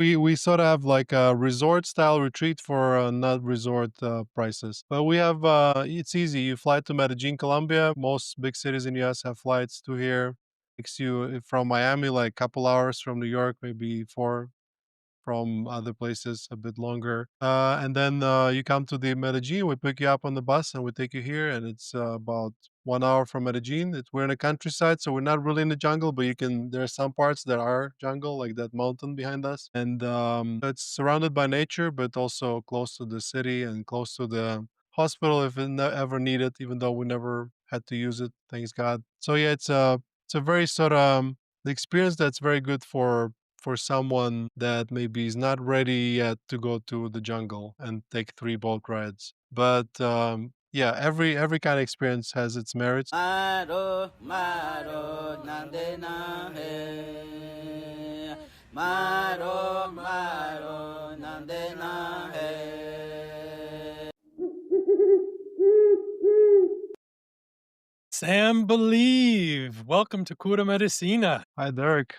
We sort of have like a resort style retreat for not resort prices. But we have it's easy. You fly to Medellin, Colombia. Most big cities in US have flights to here. Takes you from Miami like a couple hours, from New York maybe 4, from other places a bit longer. And then you come to the Medellin, we pick you up on the bus and we take you here. And it's about 1 hour from Medellin. We're in the countryside, so we're not really in the jungle, but there are some parts that are jungle, like that mountain behind us. And it's surrounded by nature, but also close to the city and close to the hospital if ever needed, even though we never had to use it, thanks God. So yeah, it's a very sort of the experience that's very good for someone that maybe is not ready yet to go to the jungle and take 3 boat rides. But, yeah, every kind of experience has its merits. Maro, maro, nande na he. Maro, maro, nande na he. Sam Believ, welcome to Cura Medicina. Hi, Derek.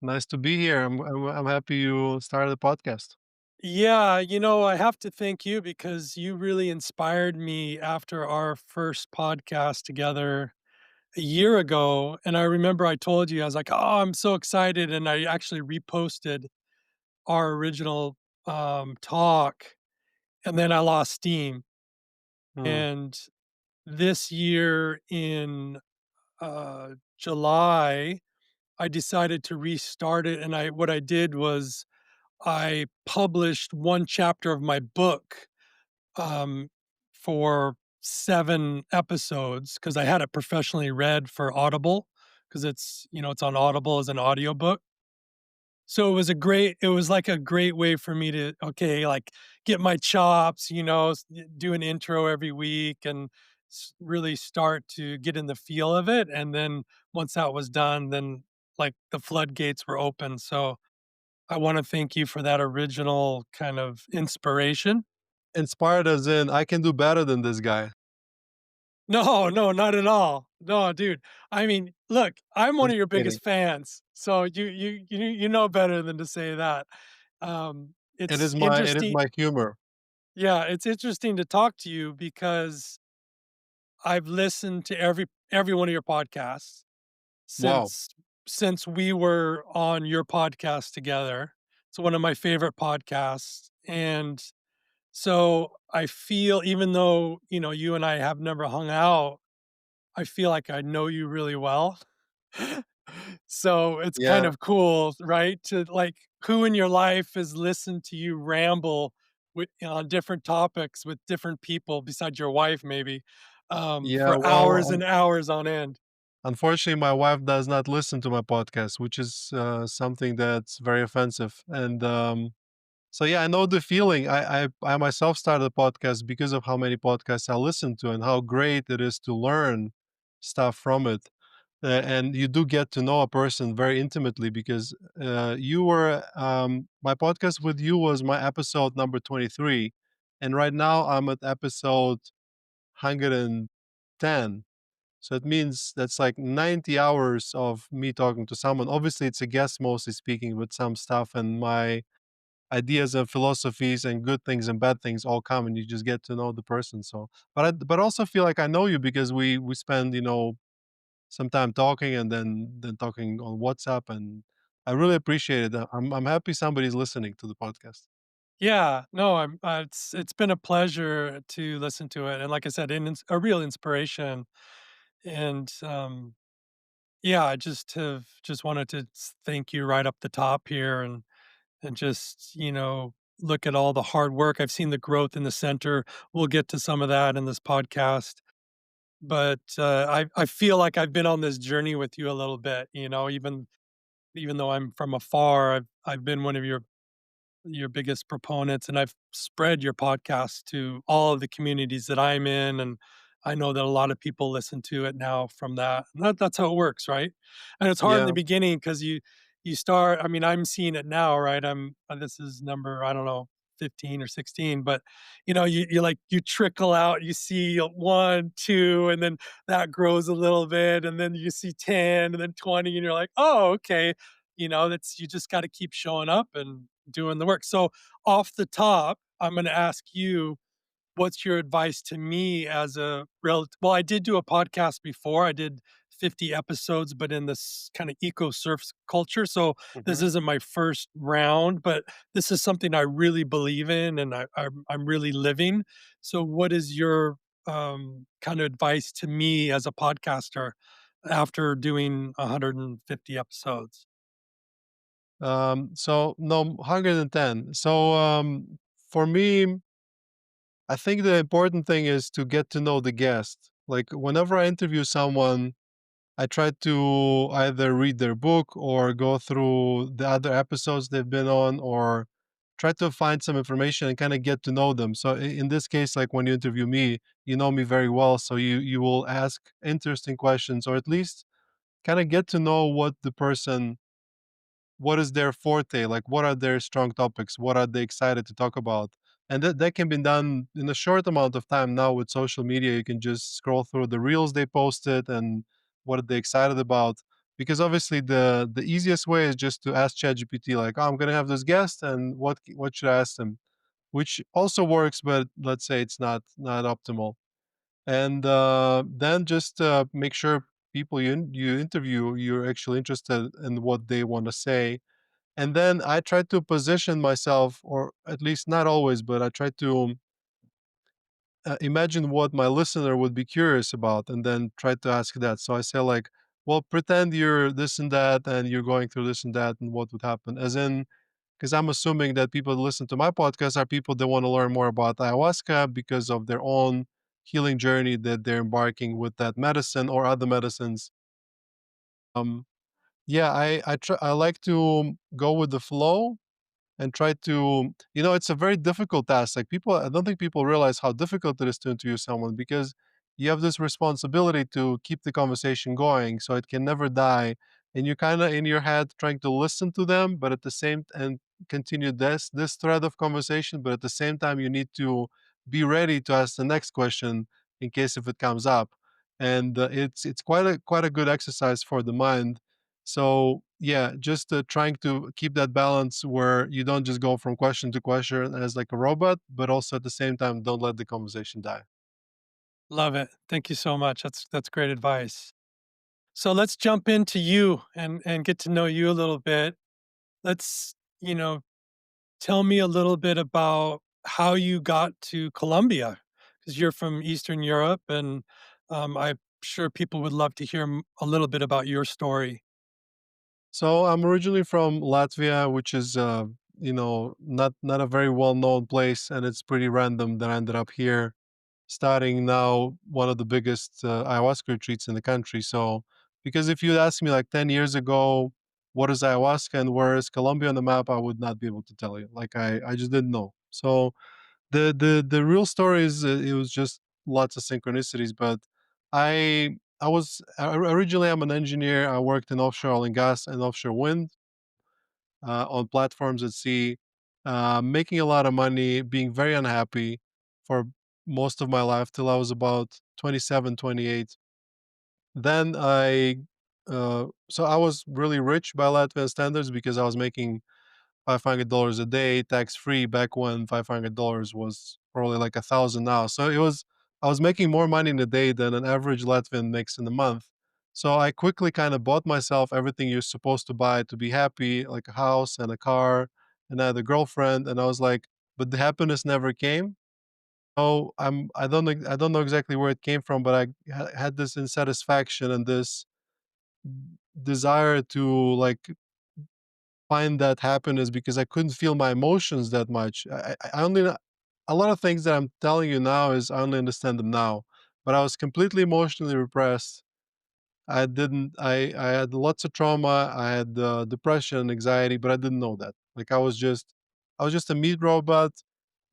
Nice to be here. I'm happy you started the podcast. Yeah, I have to thank you because you really inspired me after our first podcast together a year ago. And I remember I told you, I was like, oh, I'm so excited. And I actually reposted our original talk, and then I lost steam. Mm, And this year in July, I decided to restart it. And what I did was I published one chapter of my book um, for 7 episodes because I had it professionally read for Audible because it's on Audible as an audiobook. So it was like a great way for me to, okay, like get my chops, do an intro every week and really start to get in the feel of it. And then once that was done, then like the floodgates were open. So I want to thank you for that original kind of inspiration. inspired as in, I can do better than this guy. No, no, not at all. No, dude. I mean, look, I'm one Just of your kidding. biggest fans, so you know better than to say that. It It's is interesting. my humor. Yeah, it's interesting to talk to you because I've listened to every one of your podcasts Wow. since since we were on your podcast together. It's one of my favorite podcasts, and so I feel even though, you and I have never hung out, I feel like I know you really well. So it's kind Yeah. of cool, right? To like who in your life has listened to you ramble on different topics with different people besides your wife, maybe, Yeah, for hours well, and hours on end. unfortunately, my wife does not listen to my podcast, which is something that's very offensive. And so yeah, I know the feeling. I myself started a podcast because of how many podcasts I listen to and how great it is to learn stuff from it. And you do get to know a person very intimately because you were my podcast with you was my episode number 23, and right now I'm at episode 110. So it means that's like 90 hours of me talking to someone. Obviously, it's a guest mostly speaking with some stuff, and my ideas and philosophies and good things and bad things all come, and you just get to know the person. So, but also feel like I know you because we spend some time talking and then talking on WhatsApp, and I really appreciate it. I'm happy somebody's listening to the podcast. Yeah, no, it's been a pleasure to listen to it, and like I said, a real inspiration. And yeah, I just wanted to thank you right up the top here, and just, look at all the hard work. I've seen the growth in the center. We'll get to some of that in this podcast. But I feel like I've been on this journey with you a little bit, even though I'm from afar, I've been one of your biggest proponents, and I've spread your podcast to all of the communities that I'm in, and I know that a lot of people listen to it now from that. And that's how it works, right? And it's hard in Yeah, the beginning because you start. I mean, I'm seeing it now, right? This is number, I don't know, 15 or 16, but you trickle out. You see one, two, and then that grows a little bit, and then you see 10, and then 20, and you're like, oh, okay. That's you just got to keep showing up and doing the work. So off the top, I'm going to ask you, what's your advice to me as a well, I did do a podcast before. I did 50 episodes, but in this kind of eco surf culture. So this Mhm. isn't my first round, but this is something I really believe in and I'm really living. So what is your kind of advice to me as a podcaster after doing 150 episodes? So no, 110. So for me, I think the important thing is to get to know the guest. Like whenever I interview someone, I try to either read their book or go through the other episodes they've been on, or try to find some information and kind of get to know them. So in this case, like when you interview me, you know me very well, so you will ask interesting questions, or at least kind of get to know what is their forte, like what are their strong topics, what are they excited to talk about. And that can be done in a short amount of time. Now with social media, you can just scroll through the reels they posted and what are they excited about. Because obviously the easiest way is just to ask ChatGPT, like, oh, I'm gonna have this guest and what should I ask them, which also works, but let's say it's not optimal. And then just make sure people you interview, you're actually interested in what they want to say. And then I try to position myself, or at least not always, but I try to imagine what my listener would be curious about and then try to ask that. So I say, like, well, pretend you're this and that and you're going through this and that, and what would happen? As in, because I'm assuming that people that listen to my podcast are people that want to learn more about ayahuasca because of their own healing journey that they're embarking with that medicine or other medicines. Um, yeah, I like to go with the flow and try to, it's a very difficult task. Like, people, I don't think people realize how difficult it is to interview someone, because you have this responsibility to keep the conversation going so it can never die. And you're kind of in your head trying to listen to them, but at the same and continue this thread of conversation, but at the same time you need to be ready to ask the next question in case if it comes up. And it's quite a good exercise for the mind. So yeah, just trying to keep that balance where you don't just go from question to question as like a robot, but also at the same time don't let the conversation die. Love it. Thank you so much. That's great advice. So let's jump into you and get to know you a little bit. Let's, you know, tell me a little bit about how you got to Colombia, because you're from Eastern Europe, and I'm sure people would love to hear a little bit about your story. So I'm originally from Latvia, which is not a very well known place, and it's pretty random that I ended up here, starting now one of the biggest ayahuasca retreats in the country. So, because if you'd asked me like 10 years ago, what is ayahuasca and where is Colombia on the map, I would not be able to tell you. Like, I just didn't know. So the real story is, it was just lots of synchronicities. But originally, I'm an engineer. I worked in offshore oil and gas and offshore wind, on platforms at sea, making a lot of money, being very unhappy for most of my life till I was about 27, 28. Then so I was really rich by Latvian standards because I was making $500 a day, tax free, back when $500 was probably like 1,000 now. So I was making more money in a day than an average Latvian makes in a month. So I quickly kind of bought myself everything you're supposed to buy to be happy, like a house and a car, and I had a girlfriend. And I was like, but the happiness never came. Oh, I don't know exactly where it came from, but I had this insatisfaction and this desire to, like, find that happiness because I couldn't feel my emotions that much. I only a lot of things that I'm telling you now is I only understand them now, but I was completely emotionally repressed. I had lots of trauma. I had depression, anxiety, but I didn't know that. Like, I was just a meat robot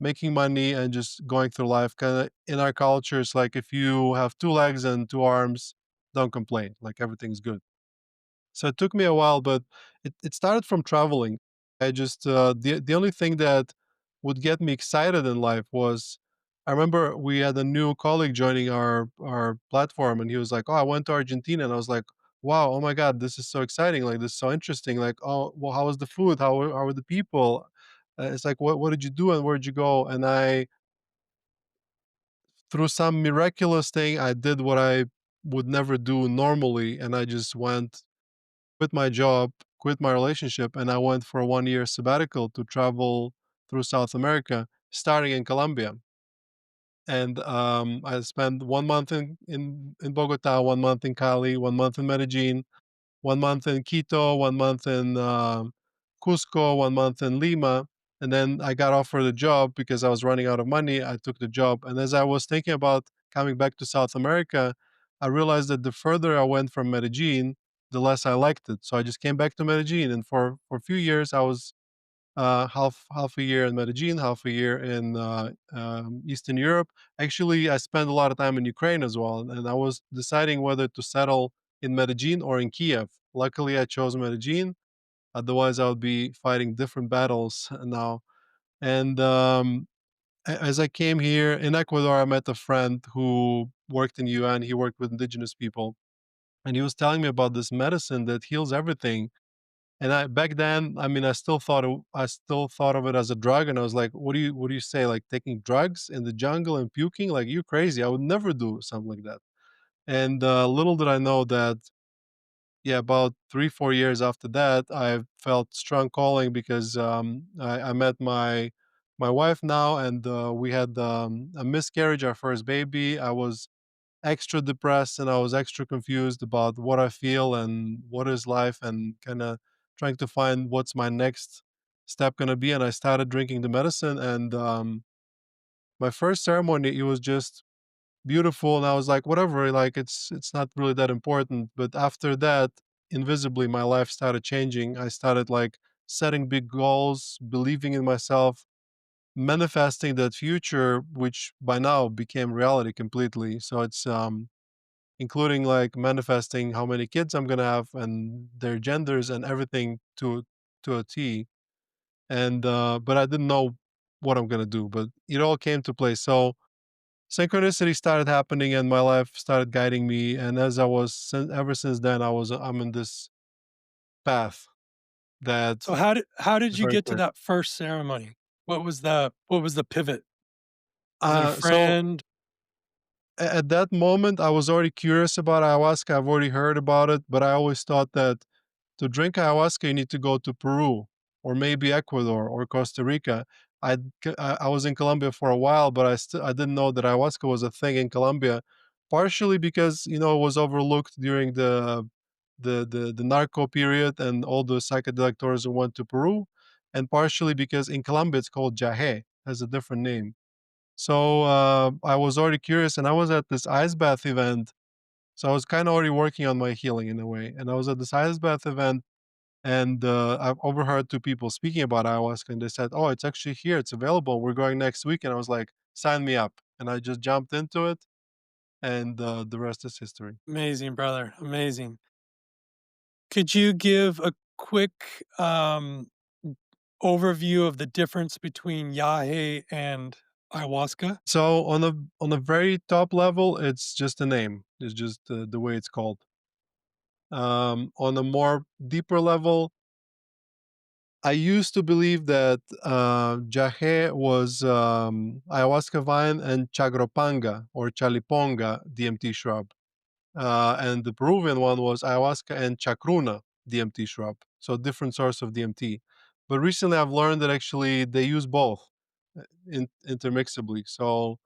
making money and just going through life. Kind of in our culture, it's like if you have two legs and two arms, don't complain. Like, everything's good. So it took me a while, but it started from traveling. I just the only thing that would get me excited in life was, I remember we had a new colleague joining our platform, and he was like, "Oh, I went to Argentina," and I was like, "Wow, oh my god, this is so exciting! Like, this is so interesting! Like, oh, well, how was the food? How were the people?" It's like, what did you do and where'd you go? And I, through some miraculous thing, I did what I would never do normally, and I just went, quit my job, quit my relationship, and I went for a 1 year sabbatical to travel through South America, starting in Colombia. And I spent 1 month in Bogota, 1 month in Cali, 1 month in Medellin, 1 month in Quito, 1 month in Cusco, 1 month in Lima. And then I got offered a job because I was running out of money. I took the job. And as I was thinking about coming back to South America, I realized that the further I went from Medellin, the less I liked it. So I just came back to Medellin. And for a few years, I was half a year in Medellin, half a year in Eastern Europe. Actually, I spent a lot of time in Ukraine as well, and I was deciding whether to settle in Medellin or in Kiev. Luckily, I chose Medellin. Otherwise, I would be fighting different battles now. And as I came here in Ecuador, I met a friend who worked in UN. He worked with indigenous people, and he was telling me about this medicine that heals everything. And I back then, I mean, I still thought of it as a drug, and I was like, what do you say? Like taking drugs in the jungle and puking? Like, you're crazy. I would never do something like that." And little did I know that, yeah, about 3, 4 years after that, I felt strong calling because I met my wife now, and we had a miscarriage, our first baby. I was extra depressed and I was extra confused about what I feel and what is life, and kind of trying to find what's my next step going to be. And I started drinking the medicine, and my first ceremony, it was just beautiful, and I was like, whatever, like it's not really that important. But after that, invisibly, my life started changing. I started like setting big goals, believing in myself, manifesting that future, which by now became reality completely. So it's including like manifesting how many kids I'm gonna have and their genders and everything to a T. And but I didn't know what I'm gonna do, but it all came to play. So synchronicity started happening, and my life started guiding me. And as I was ever since then, I'm in this path that So how did is you very get to clear. that first ceremony? What was the pivot? Was it a So friend? at that moment, I was already curious about ayahuasca. I've already heard about it, but I always thought that to drink ayahuasca, you need to go to Peru or maybe Ecuador or Costa Rica. I was in Colombia for a while, but I didn't know that ayahuasca was a thing in Colombia, partially because it was overlooked during the narco period and all the psychedelic tourism went to Peru, and partially because in Colombia it's called jahe, has a different name. So I was already curious, and I was at this ice bath event. So I was kind of already working on my healing in a way, and I was at this ice bath event, and I've overheard two people speaking about ayahuasca, and they said, "Oh, it's actually here. It's available. We're going next week." And I was like, "Sign me up!" And I just jumped into it, and the rest is history. Amazing, brother. Amazing. Could you give a quick overview of the difference between yahe and ayahuasca? So on a very top level, it's just a name. It's just the way it's called. On a more deeper level, I used to believe that jahe was ayahuasca vine and chagropanga or chaliponga DMT shrub. And the Peruvian one was ayahuasca and chacruna DMT shrub. So different source of DMT. But recently I've learned that actually they use both intermixably. So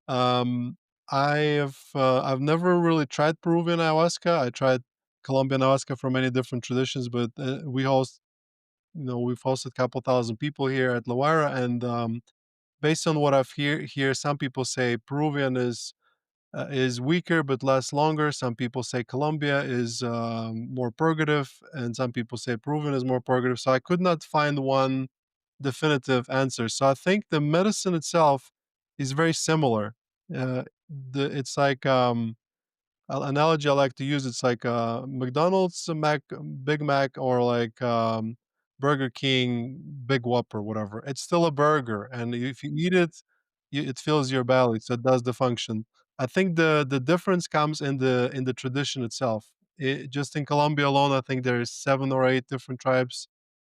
um, I've never really tried Peruvian ayahuasca. I tried Colombian ayahuasca from many different traditions, but we've hosted a couple thousand people here at Lawayra, and based on what I've here, some people say Peruvian is weaker but lasts longer. Some people say Colombia is more purgative, and some people say Peruvian is more purgative. So I could not find one definitive answer. So I think the medicine itself is very similar. It's like analogy I like to use. It's like McDonald's Big Mac, or like Burger King Big Whopper, whatever. It's still a burger, and if you eat it, it fills your belly, so it does the function. I think the difference comes in the tradition itself. Just in Colombia alone, I think there's 7 or 8 different tribes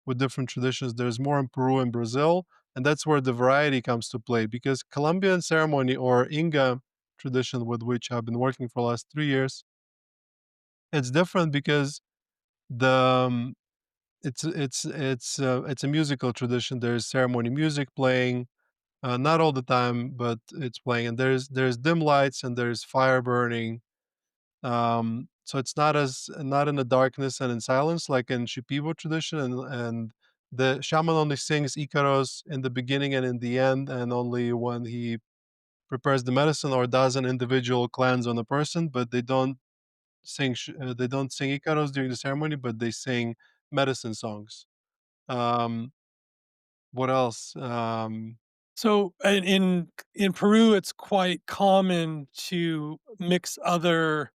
with different traditions. There's more in Peru and Brazil, and that's where the variety comes to play. Because Colombian ceremony or Inga tradition, with which I've been working for the last 3 years, it's different because the it's a musical tradition. There's ceremony music playing, not all the time, but it's playing, and there's dim lights and there's fire burning. So it's not in the darkness and in silence like in Shipibo tradition, and the shaman only sings Icaros in the beginning and in the end, and only when he prepares the medicine or does an individual cleanse on a person, but they don't sing Icaros during the ceremony, but they sing medicine songs. Um, what else? So in Peru, it's quite common to mix other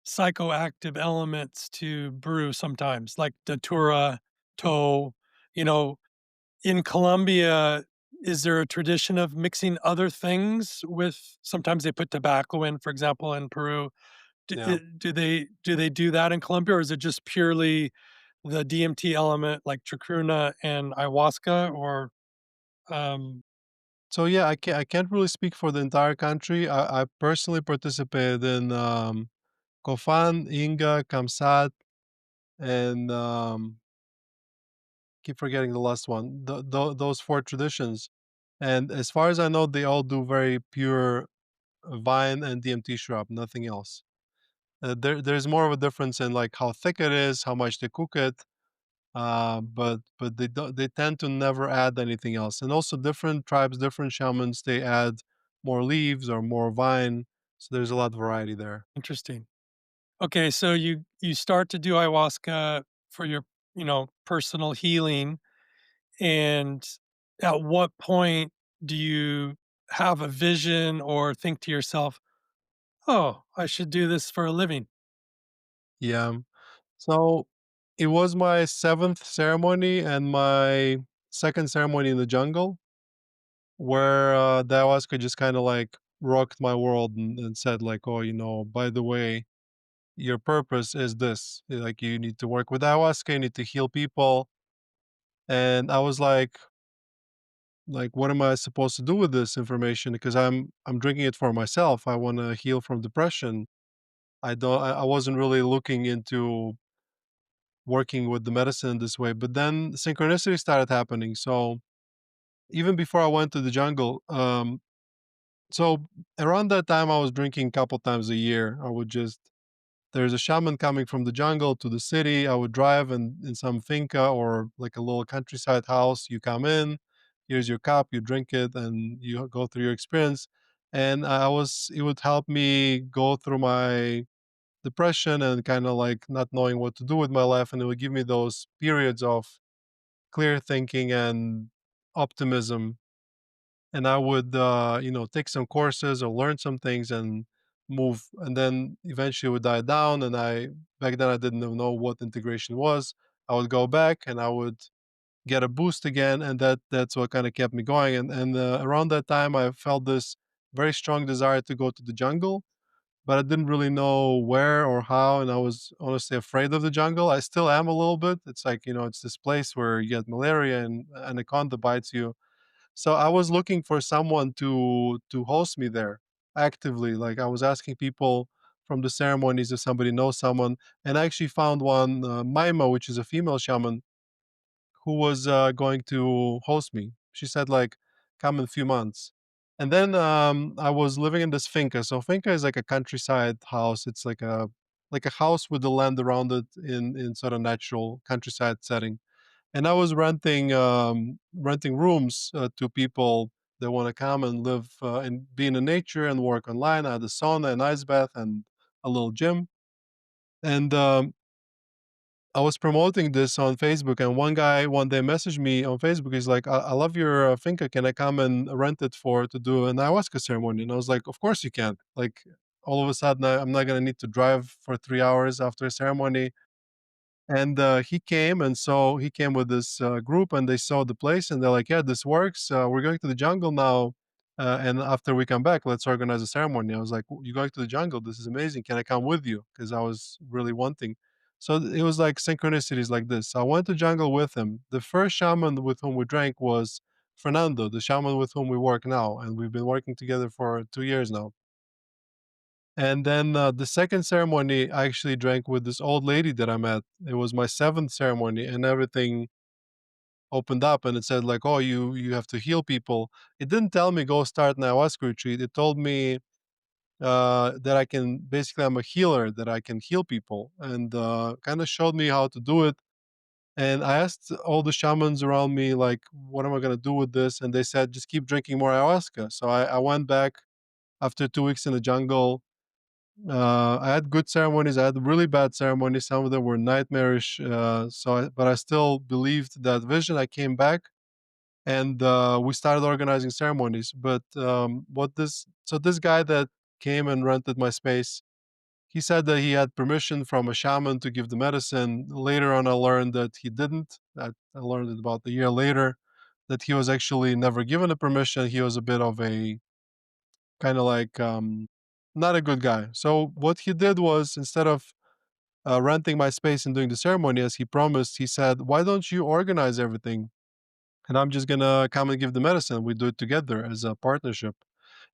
psychoactive elements to brew sometimes, like datura, toe. You know, in Colombia, is there a tradition of mixing other things with? Sometimes they put tobacco in, for example, in Peru. Yeah. Do they do that in Colombia, or is it just purely the DMT element like chacruna and ayahuasca? Or um, So yeah, I can't really speak for the entire country. I personally participated in Kofan, Inga, Kamsat, and keep forgetting the last one. Those four traditions, and as far as I know, they all do very pure vine and DMT shrub, nothing else. There's more of a difference in like how thick it is, how much they cook it, but they tend to never add anything else. And also different tribes, different shamans, they add more leaves or more vine. So there's a lot of variety there. Interesting. Okay, so you start to do ayahuasca for your, personal healing, and at what point do you have a vision or think to yourself, "Oh, I should do this for a living"? Yeah. So it was my seventh ceremony and my second ceremony in the jungle, where the ayahuasca just kind of like rocked my world and said like, oh, by the way, your purpose is this. Like you need to work with ayahuasca, you need to heal people. And I was like, what am I supposed to do with this information? Because I'm drinking it for myself. I want to heal from depression. I wasn't really looking into working with the medicine this way. But then synchronicity started happening. So even before I went to the jungle, so around that time I was drinking a couple times a year. I would just There's a shaman coming from the jungle to the city. I would drive in some finca or like a little countryside house. You come in, here's your cup, you drink it, and you go through your experience. And it would help me go through my depression and kind of like not knowing what to do with my life. And it would give me those periods of clear thinking and optimism. And I would, take some courses or learn some things and move. And then eventually it would die down. And back then I didn't even know what integration was. I would go back and I would get a boost again. And that's what kind of kept me going. And around that time, I felt this very strong desire to go to the jungle, but I didn't really know where or how. And I was honestly afraid of the jungle. I still am a little bit. It's like, it's this place where you get malaria and anaconda bites you, so I was looking for someone to host me there actively. Like I was asking people from the ceremonies if somebody knows someone, and I actually found one, Maima, which is a female shaman, who was going to host me. She said like, "Come in a few months." And then I was living in this finca. So finca is like a countryside house. It's like a house with the land around it in sort of natural countryside setting, and I was renting rooms to people that want to come and live and be in the nature and work online. I had a sauna, an ice bath, and a little gym. And I was promoting this on Facebook, and one guy one day messaged me on Facebook. He's like, "I love your finca. Can I come and rent it for to do an ayahuasca ceremony?" And I was like, "Of course you can." Like all of a sudden, I'm not gonna need to drive for 3 hours after a ceremony. And he came, and so he came with this group, and they saw the place, and they're like, "Yeah, this works. We're going to the jungle now, and after we come back, let's organize a ceremony." I was like, "You're going to the jungle? This is amazing. Can I come with you?" Because I was really wanting. So it was like synchronicities like this. I went to jungle with him. The first shaman with whom we drank was Fernando, the shaman with whom we work now, and we've been working together for 2 years now. And then the second ceremony, I actually drank with this old lady that I met. It was my seventh ceremony, and everything opened up, and it said like, "Oh, you have to heal people." It didn't tell me go start an ayahuasca retreat. It told me that I can basically I'm a healer, that I can heal people, and kind of showed me how to do it. And I asked all the shamans around me like, "What am I gonna do with this?" And they said, "Just keep drinking more ayahuasca." So I went back after 2 weeks in the jungle. I had good ceremonies. I had really bad ceremonies. Some of them were nightmarish. But I still believed that vision. I came back and we started organizing ceremonies. But this guy that came and rented my space, he said that he had permission from a shaman to give the medicine. Later on, I learned that he didn't. I learned it about a year later that he was actually never given a permission. He was a bit of a kind of like not a good guy. So what he did was instead of renting my space and doing the ceremony as he promised, he said, "Why don't you organize everything? And I'm just gonna come and give the medicine. We do it together as a partnership."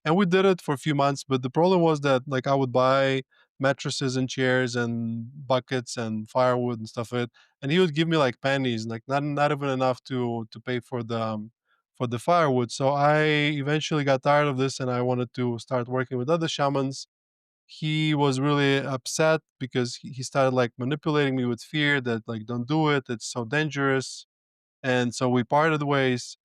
And we did it for a few months, but the problem was that like I would buy mattresses and chairs and buckets and firewood and stuff like it, and he would give me like pennies, like not even enough to pay for the firewood. So I eventually got tired of this and I wanted to start working with other shamans. He was really upset because he started like manipulating me with fear that like don't do it, it's so dangerous. And so we parted ways.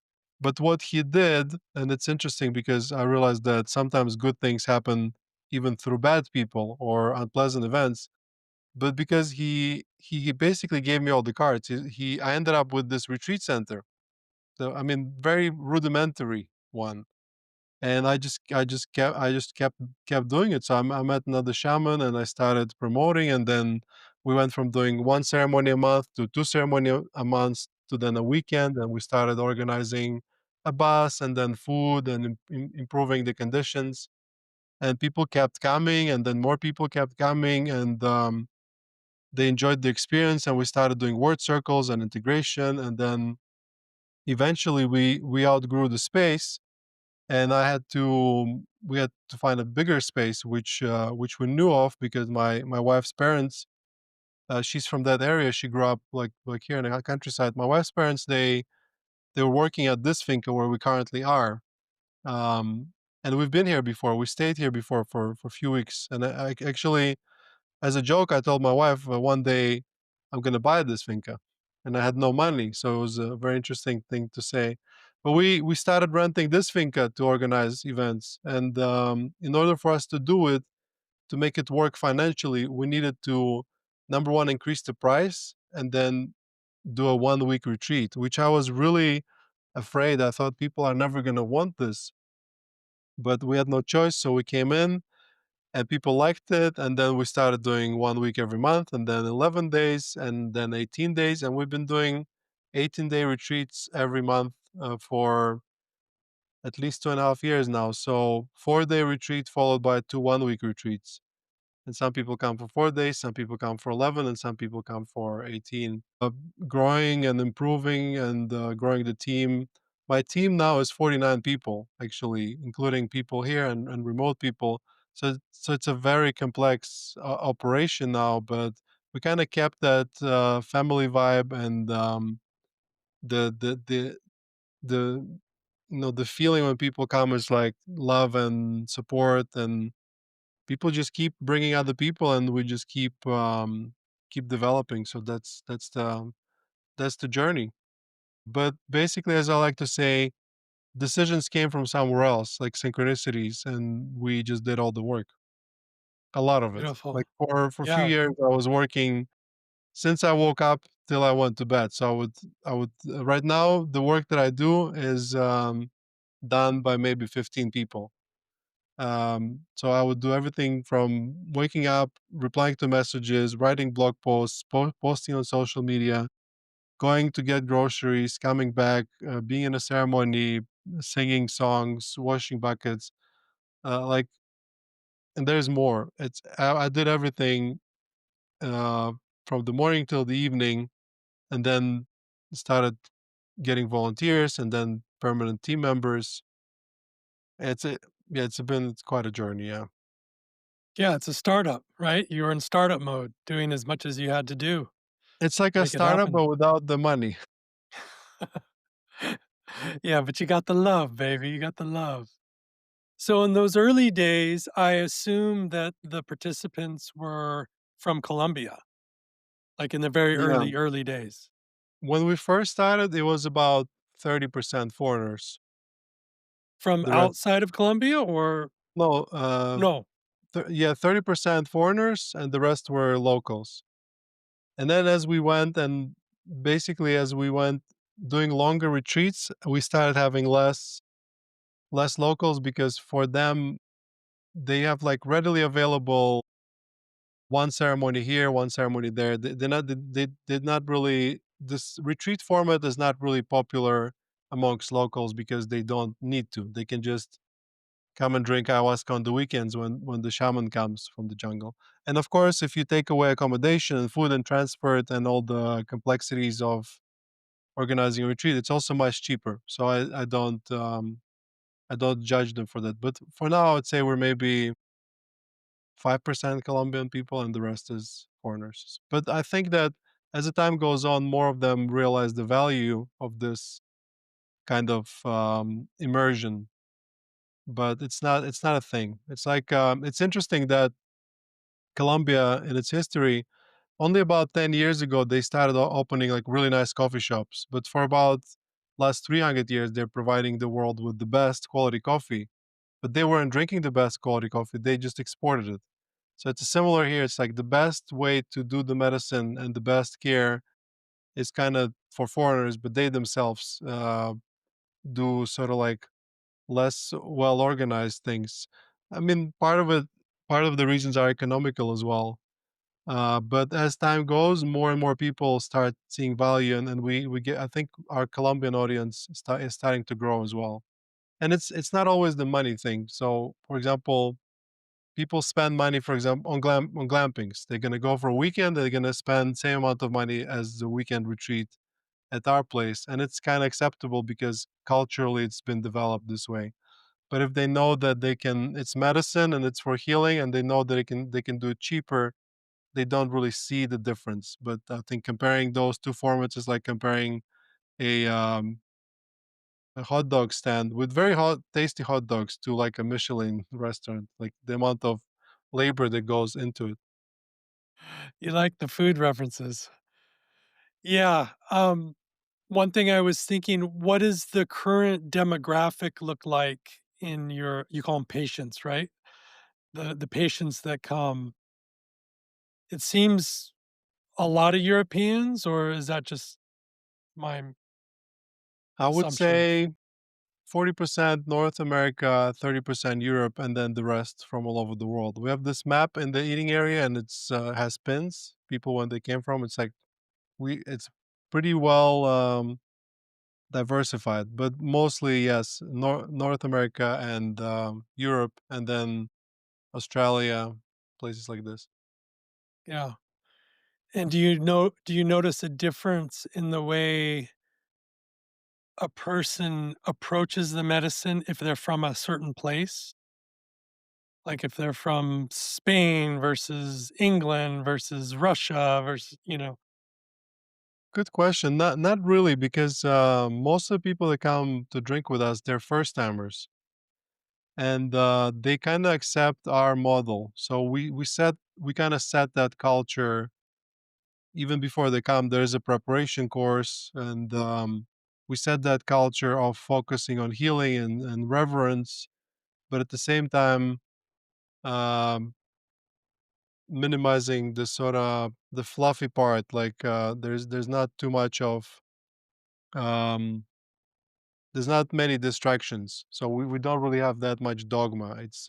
But what he did, and it's interesting because I realized that sometimes good things happen even through bad people or unpleasant events. But because he basically gave me all the cards, I ended up with this retreat center. So I mean, very rudimentary one, and I just kept doing it. So I met another shaman and I started promoting, and then we went from doing one ceremony a month to two ceremony a month to then a weekend, and we started organizing a bus and then food and improving the conditions. And people kept coming, and then more people kept coming, and they enjoyed the experience. And we started doing word circles and integration, and then eventually we outgrew the space and we had to find a bigger space which we knew of because my wife's parents, she's from that area. She grew up like here in the countryside. My wife's parents, they were working at this finca where we currently are. Um, and we've been here before. We stayed here before for a few weeks. And I actually, as a joke, I told my wife one day I'm going to buy this finca, and I had no money, so it was a very interesting thing to say. But we started renting this finca to organize events, and in order for us to do it, to make it work financially, we needed to number one increase the price, and then do a 1 week retreat, which I was really afraid. I thought people are never going to want this, but we had no choice, so we came in and people liked it. And then we started doing 1 week every month, and then 11 days, and then 18 days. And we've been doing 18-day retreats every month for at least 2.5 years now. So 4-day retreat followed by two 1 week retreats. And some people come for 4 days, some people come for 11, and some people come for 18. Growing and improving and growing the team. My team now is 49 people, actually, including people here and remote people. So it's a very complex operation now, but we kind of kept that family vibe and the the the the the feeling when people come is like love and support, and people just keep bringing other people, and we just keep developing. So that's the journey. But basically, as I like to say, decisions came from somewhere else, like synchronicities, and we just did all the work, a lot of it. Beautiful. Like for a few Yeah, years, I was working since I woke up till I went to bed. So I would right now the work that I do is done by maybe 15 people. So I would do everything from waking up, replying to messages, writing blog posts, posting on social media, going to get groceries, coming back, being in a ceremony, singing songs, washing buckets, like, and there's more. I did everything from the morning till the evening, and then started getting volunteers and then permanent team members. It's a yeah, it's quite a journey, yeah. Yeah, it's a startup, right? You were in startup mode, doing as much as you had to do It's like to a make it startup, happen. but without the money. Yeah, but you got the love, baby. You got the love. So in those early days, I assume that the participants were from Colombia, like in the very Yeah. early days. When we first started, it was about 30% foreigners. From The rest outside of Colombia or no, no? yeah, 30% foreigners and the rest were locals. And then as we went and basically as we went doing longer retreats, we started having less locals because for them, they have like readily available one ceremony here, one ceremony there. They did not really this retreat format is not really popular amongst locals because they don't need to. They can just come and drink ayahuasca on the weekends when the shaman comes from the jungle. And of course, if you take away accommodation and food and transport and all the complexities of organizing a retreat, it's also much cheaper. So I don't judge them for that. But for now, I'd say we're maybe 5% Colombian people and the rest is foreigners. But I think that as the time goes on, more of them realize the value of this kind of immersion. But it's not a thing. It's like it's interesting that Colombia in its history, only about 10 years ago, they started opening like really nice coffee shops. But for about last 300 years, they're providing the world with the best quality coffee. But they weren't drinking the best quality coffee, they just exported it. So it's similar here. It's like the best way to do the medicine and the best care is kind of for foreigners, but they themselves do sort of like less well organized things. I mean, part of the reasons are economical as well. But as time goes, more and more people start seeing value, and we get. I think our Colombian audience is starting to grow as well. And it's not always the money thing. So, for example, people spend money, for example, on glampings. They're gonna go for a weekend. They're gonna spend same amount of money as the weekend retreat at our place, and it's kind of acceptable because culturally it's been developed this way. But if they know that they can, it's medicine and it's for healing, and they know that they can do it cheaper, they don't really see the difference. But I think comparing those two formats is like comparing a um, a hot dog stand with very hot, tasty hot dogs to like a Michelin restaurant. Like the amount of labor that goes into it. You like the food references. Yeah. One thing I was thinking, what does the current demographic look like in your, you call them patients, right? The patients that come. It seems a lot of Europeans, or is that just my I would assumption? say 40% North America, 30% Europe, and then the rest from all over the world. We have this map in the eating area, and it's has pins. People when they came from, it's like it's pretty well diversified, but mostly yes, North America and Europe, and then Australia, places like this. Yeah. And do you notice a difference in the way a person approaches the medicine if they're from a certain place? Like if they're from Spain versus England versus Russia versus, Good question. Not really, because most of the people that come to drink with us, they're first timers, and they kind of accept our model. So we kind of set that culture even before they come. There's a preparation course, and we set that culture of focusing on healing and reverence, but at the same time um, minimizing the sort of the fluffy part. Like there's not too much of um, there's not many distractions, so we don't really have that much dogma. It's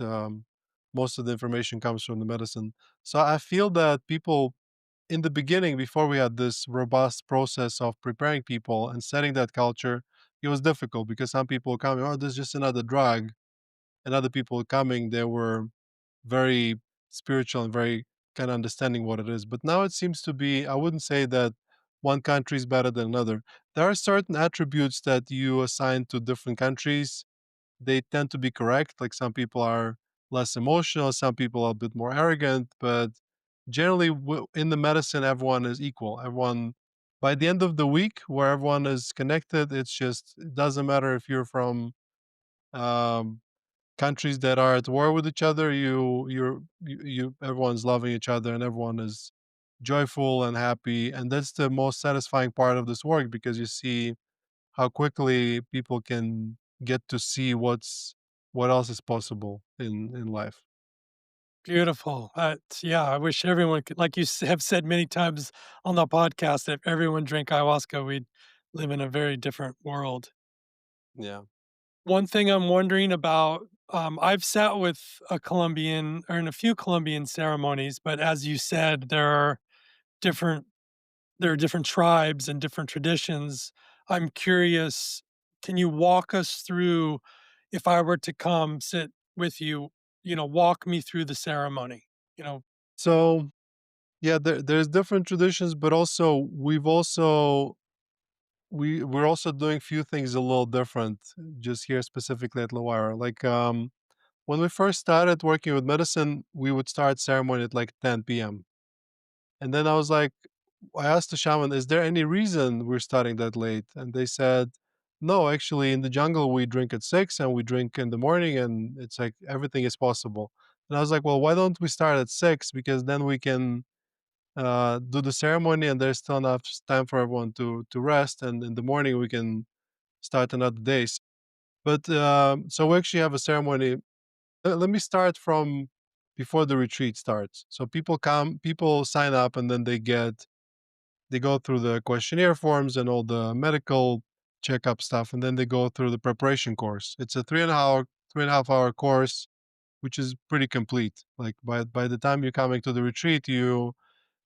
most of the information comes from the medicine. So I feel that people in the beginning, before we had this robust process of preparing people and setting that culture, it was difficult because some people coming, oh, there's just another drug, and other people coming, they were very spiritual and very kind of understanding what it is. But now it seems to be, I wouldn't say that one country is better than another. There are certain attributes that you assign to different countries. They tend to be correct. Like some people are less emotional, some people are a bit more arrogant, but generally in the medicine, everyone is equal. Everyone, by the end of the week, where everyone is connected, it's just, it doesn't matter if you're from um, countries that are at war with each other. Everyone's loving each other and everyone is joyful and happy, and that's the most satisfying part of this work, because you see how quickly people can get to see what else is possible in life. Beautiful. Yeah, I wish everyone could, like you have said many times on the podcast, if everyone drank ayahuasca, we'd live in a very different world. Yeah. One thing I'm wondering about, I've sat with a Colombian or in a few Colombian ceremonies, but as you said, different there are different tribes and different traditions. I'm curious, can you walk us through, if I were to come sit with you, walk me through the ceremony, you know? So yeah, there's different traditions, but also we're also doing few things a little different just here specifically at Lawayra. Like when we first started working with medicine, we would start ceremony at like 10 p.m. And then I asked the shaman, is there any reason we're starting that late? And they said, no, actually, in the jungle, we drink at 6 and we drink in the morning, and it's like everything is possible. And I was like, well, why don't we start at 6? Because then we can do the ceremony and there's still enough time for everyone to rest. And in the morning, we can start another day. But so we actually have a ceremony. Let me start from before the retreat starts. So people sign up, and then they go through the questionnaire forms and all the medical checkup stuff, and then they go through the preparation course. It's a 3.5 hour course, which is pretty complete. Like by the time you're coming to the retreat, you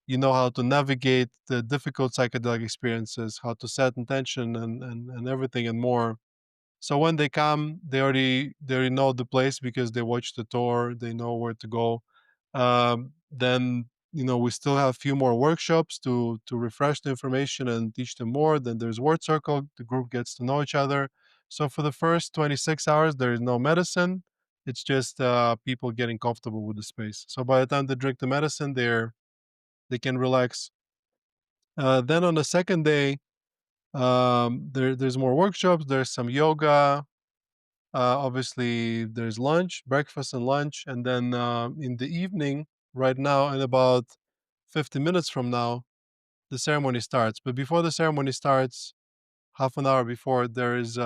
know how to navigate the difficult psychedelic experiences, how to set intention and everything and more. So when they come, they already know the place because they watch the tour. They know where to go. Then we still have a few more workshops to refresh the information and teach them more. Then there's word circle. The group gets to know each other. So for the first 26 hours, there is no medicine. It's just people getting comfortable with the space. So by the time they drink the medicine, they can relax. Then on the second day, there's more workshops. There's some yoga, obviously, there's lunch, breakfast, and lunch, and then in the evening, right now, in about 50 minutes from now, the ceremony starts. But before the ceremony starts, half an hour before, there is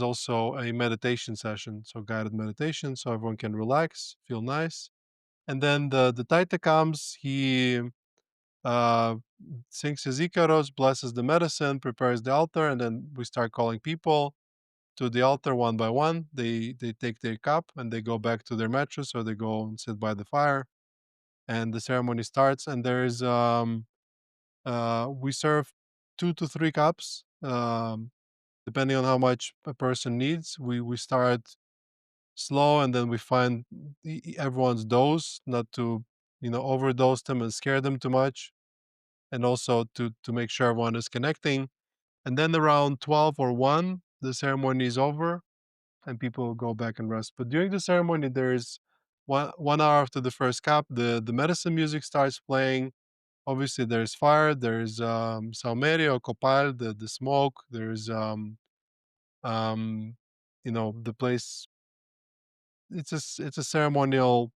also a meditation session, so guided meditation, so everyone can relax, feel nice. And then the taita comes. He uh, sings his ikaros, blesses the medicine, prepares the altar, and then we start calling people to the altar one by one. They take their cup and they go back to their mattress, or they go and sit by the fire, and the ceremony starts. And we serve 2 to 3 cups, depending on how much a person needs. We start slow, and then we find everyone's dose, not to overdose them and scare them too much, and also to make sure everyone is connecting. And then around 12 or 1, the ceremony is over and people go back and rest. But during the ceremony, there is 1 hour after the first cup, the medicine music starts playing. Obviously, there's fire, there's saumerio or copal, the smoke. There's um, the place. It's a ceremonial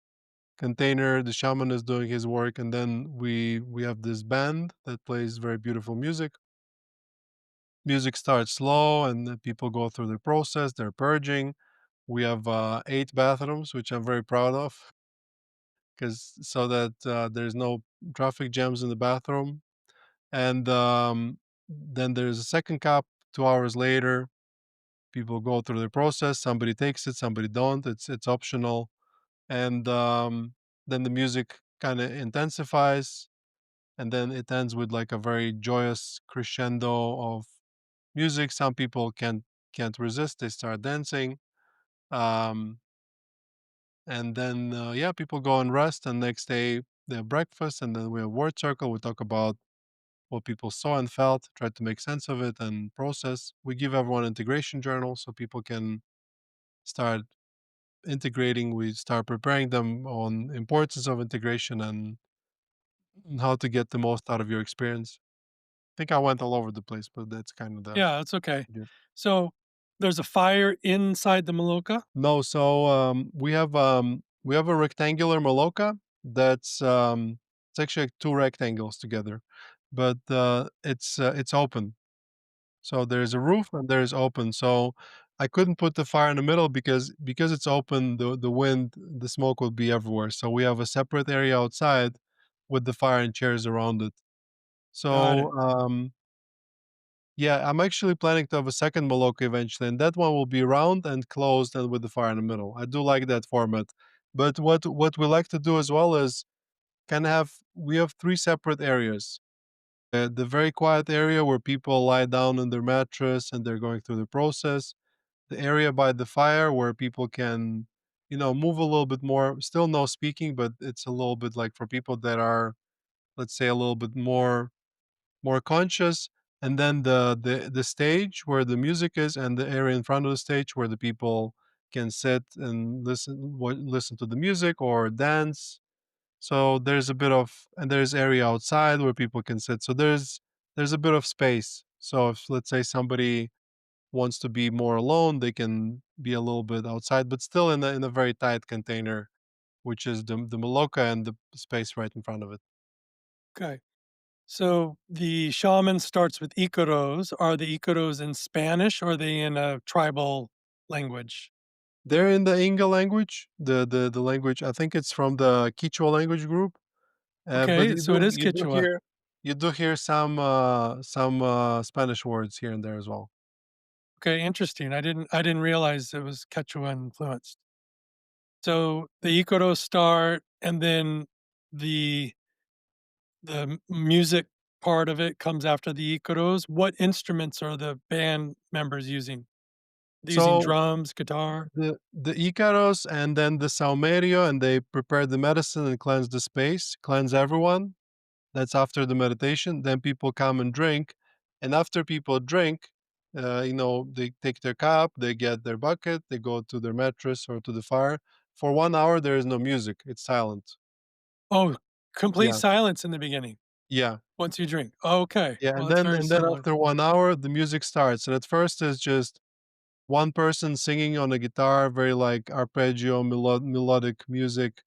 container. The shaman is doing his work, and then we have this band that plays very beautiful music. Music starts slow, and the people go through the process. They're purging. We have 8 bathrooms, which I'm very proud of, because so that there's no traffic jams in the bathroom. And then there's a second cup. 2 hours later, people go through the process. Somebody takes it, somebody don't. It's optional. And then the music kind of intensifies, and then it ends with like a very joyous crescendo of music. Some people can't resist. They start dancing. Um, and then yeah, people go and rest, and next day they have breakfast, and then we have word circle. We talk about what people saw and felt, try to make sense of it and process. We give everyone integration journals so people can start integrating. We start preparing them on importance of integration and how to get the most out of your experience. I think I went all over the place, but that's kind of the Yeah, it's okay. gist. So, there's a fire inside the Maloka? No, so we have a rectangular maloka that's it's actually like two rectangles together, but it's open. So there's a roof and there's open. So I couldn't put the fire in the middle because it's open, the wind, the smoke will be everywhere. So we have a separate area outside with the fire and chairs around it. Got it. So yeah, I'm actually planning to have a second Maloka eventually, and that one will be round and closed and with the fire in the middle. I do like that format. But what we like to do as well is kind of have we have three separate areas. The very quiet area where people lie down on their mattress and they're going through the process. The area by the fire where people can, move a little bit more. Still no speaking, but it's a little bit like for people that are, let's say, a little bit more conscious. And then the stage where the music is, and the area in front of the stage where the people can sit and listen to the music or dance. So there's a bit of, and there's area outside where people can sit. So there's a bit of space. So if, let's say, somebody wants to be more alone, they can be a little bit outside, but still in a very tight container, which is the Maloka and the space right in front of it. Okay. So, the shaman starts with Icaros. Are the Icaros in Spanish or are they in a tribal language? They're in the Inga language, the language. I think it's from the Quichua language group, but Okay, so it is you do Quechua. hear some Spanish words here and there as well. Okay, interesting. I didn't realize it was Quechua influenced. So, the Icaros start and then the music part of it comes after the Icaros. What instruments are the band members using? They using So drums, guitar? the Icaros and then the Saumerio, and they prepare the medicine and cleanse the space, cleanse everyone. That's after the meditation. Then people come and drink, and after people drink, they take their cup, they get their bucket, they go to their mattress or to the fire. For 1 hour, there is no music. It's silent. Oh, complete Yeah, silence in the beginning yeah, once you drink. Okay. yeah. Well, And it's then very and then similar. after 1 hour, the music starts. And at first, it's just one person singing on a guitar, very like arpeggio, melodic music.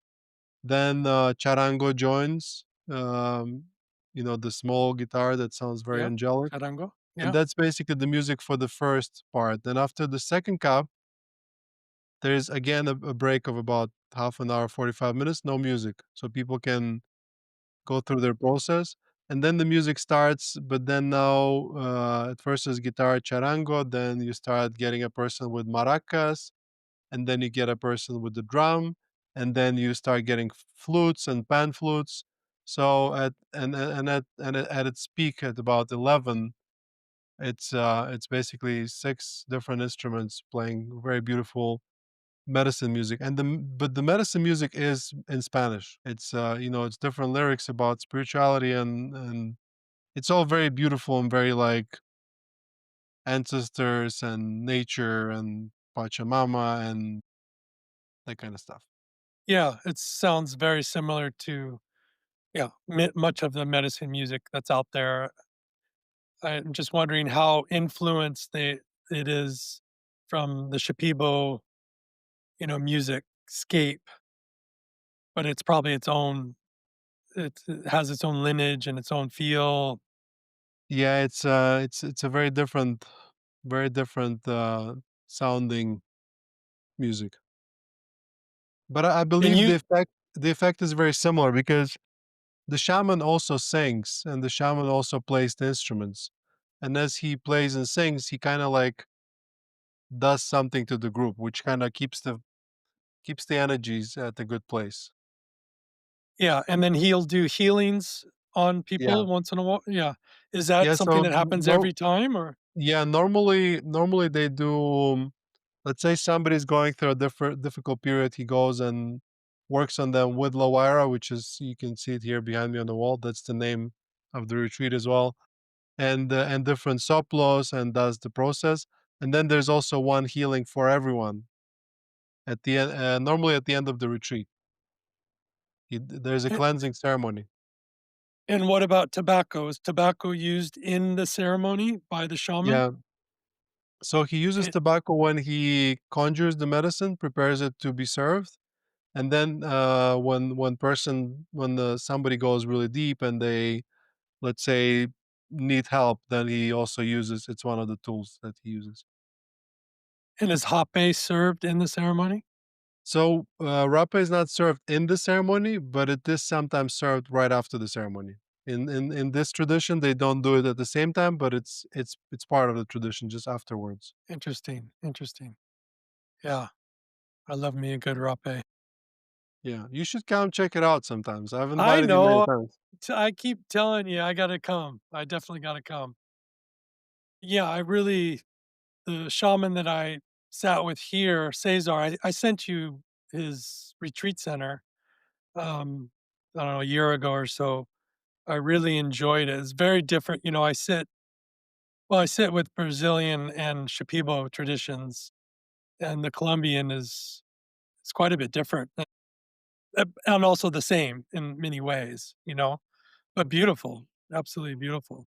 Then charango joins. The small guitar that sounds very Yep. angelic. Charango. And Yeah. that's basically the music for the first part. Then after the second cup, there's again a break of about half an hour, 45 minutes, no music. So people can go through their process. And then the music starts, but then now at first is guitar charango, then you start getting a person with maracas, and then you get a person with the drum, and then you start getting flutes and pan flutes. So at its peak at about 11, it's basically 6 different instruments playing very beautiful medicine music, and but the medicine music is in Spanish. It's different lyrics about spirituality, and it's all very beautiful and very like ancestors and nature and Pachamama and that kind of stuff. Yeah, it sounds very similar to, yeah, much of the medicine music that's out there. I'm just wondering how influenced it is from the Shipibo, music scape, but it's probably it has its own lineage and its own feel. Yeah, it's a very different sounding music. But I And believe you the effect is very similar because the shaman also sings, and the shaman also plays the instruments. And as he plays and sings, he kind of like does something to the group, which kind of keeps the energies at a good place. Yeah, and then he'll do healings on Yeah. people once in a while. Yeah. Is that Yeah, something so that happens no every time or yeah, normally they do Let's say somebody's going through a difficult period, he goes and works on them with Lawayra, which is you can see it here behind me on the wall. That's the name of the retreat as well, and different soplos and does the process. And then there's also one healing for everyone at the end. Normally at the end of the retreat, there's a A- cleansing ceremony. And what about tobacco? Is tobacco used in the ceremony by the shaman? Yeah. So he uses Eh, tobacco when he conjures the medicine, prepares it to be served. And then when somebody goes really deep and they, let's say, need help, then he also uses it's one of the tools that he uses. And is hape served in the ceremony? So rapa is not served in the ceremony, but it is sometimes served right after the ceremony. In this tradition, they don't do it at the same time, but it's part of the tradition just afterwards. Interesting. Interesting. Yeah. I love me a good rape. Yeah, you should come check it out sometimes. I've I invited you many know. times. I keep telling you, I gotta come. I definitely gotta come. Yeah, I really the shaman that I sat with here, Cesar, I sent you his retreat center, I don't know, a year ago or so. I really enjoyed it. It's very different. I sit with Brazilian and Shipibo traditions, and the Colombian is it's quite a bit different, and also the same in many ways, but beautiful, absolutely beautiful.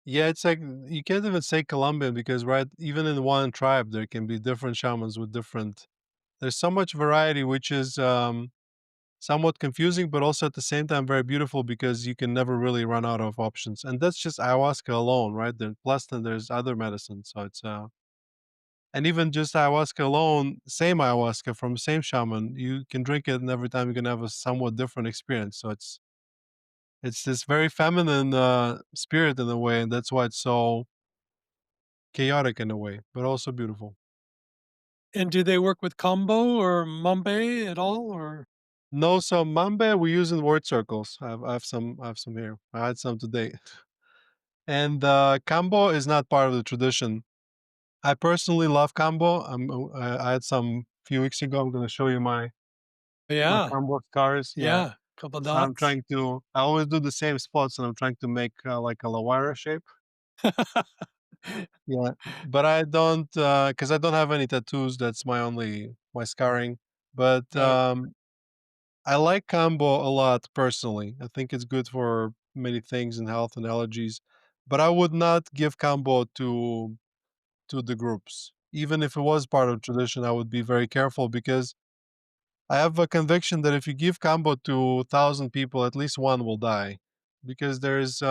Yeah, it's like you can't even say Colombian because right, even in one tribe there can be different shamans with different. There's so much variety, which is somewhat confusing, but also at the same time very beautiful because you can never really run out of options. And that's just ayahuasca alone, right? Plus, then there's other medicines. So it's and even just ayahuasca alone, same ayahuasca from same shaman, you can drink it, and every time you can have a somewhat different experience. So it's this very feminine spirit in a way, and that's why it's so chaotic in a way, but also beautiful. And do they work with kambo or mambe at all, or No, so mambe we use in word circles. I have some here. I had some today. And kambo is not part of the tradition. I personally love kambo. I had some few weeks ago. I'm gonna show you my yeah, kambo scars. Yeah, yeah, couple I'm dots. trying to. I always do the same spots, and I'm trying to make like a lawara shape. Yeah, but I don't because I don't have any tattoos. That's my only my scarring. But Right. I like kambo a lot personally. I think it's good for many things in health and allergies. But I would not give kambo to the groups. Even if it was part of tradition, I would be very careful because I have a conviction that if you give kambo to 1,000 people, at least one will die. Because there's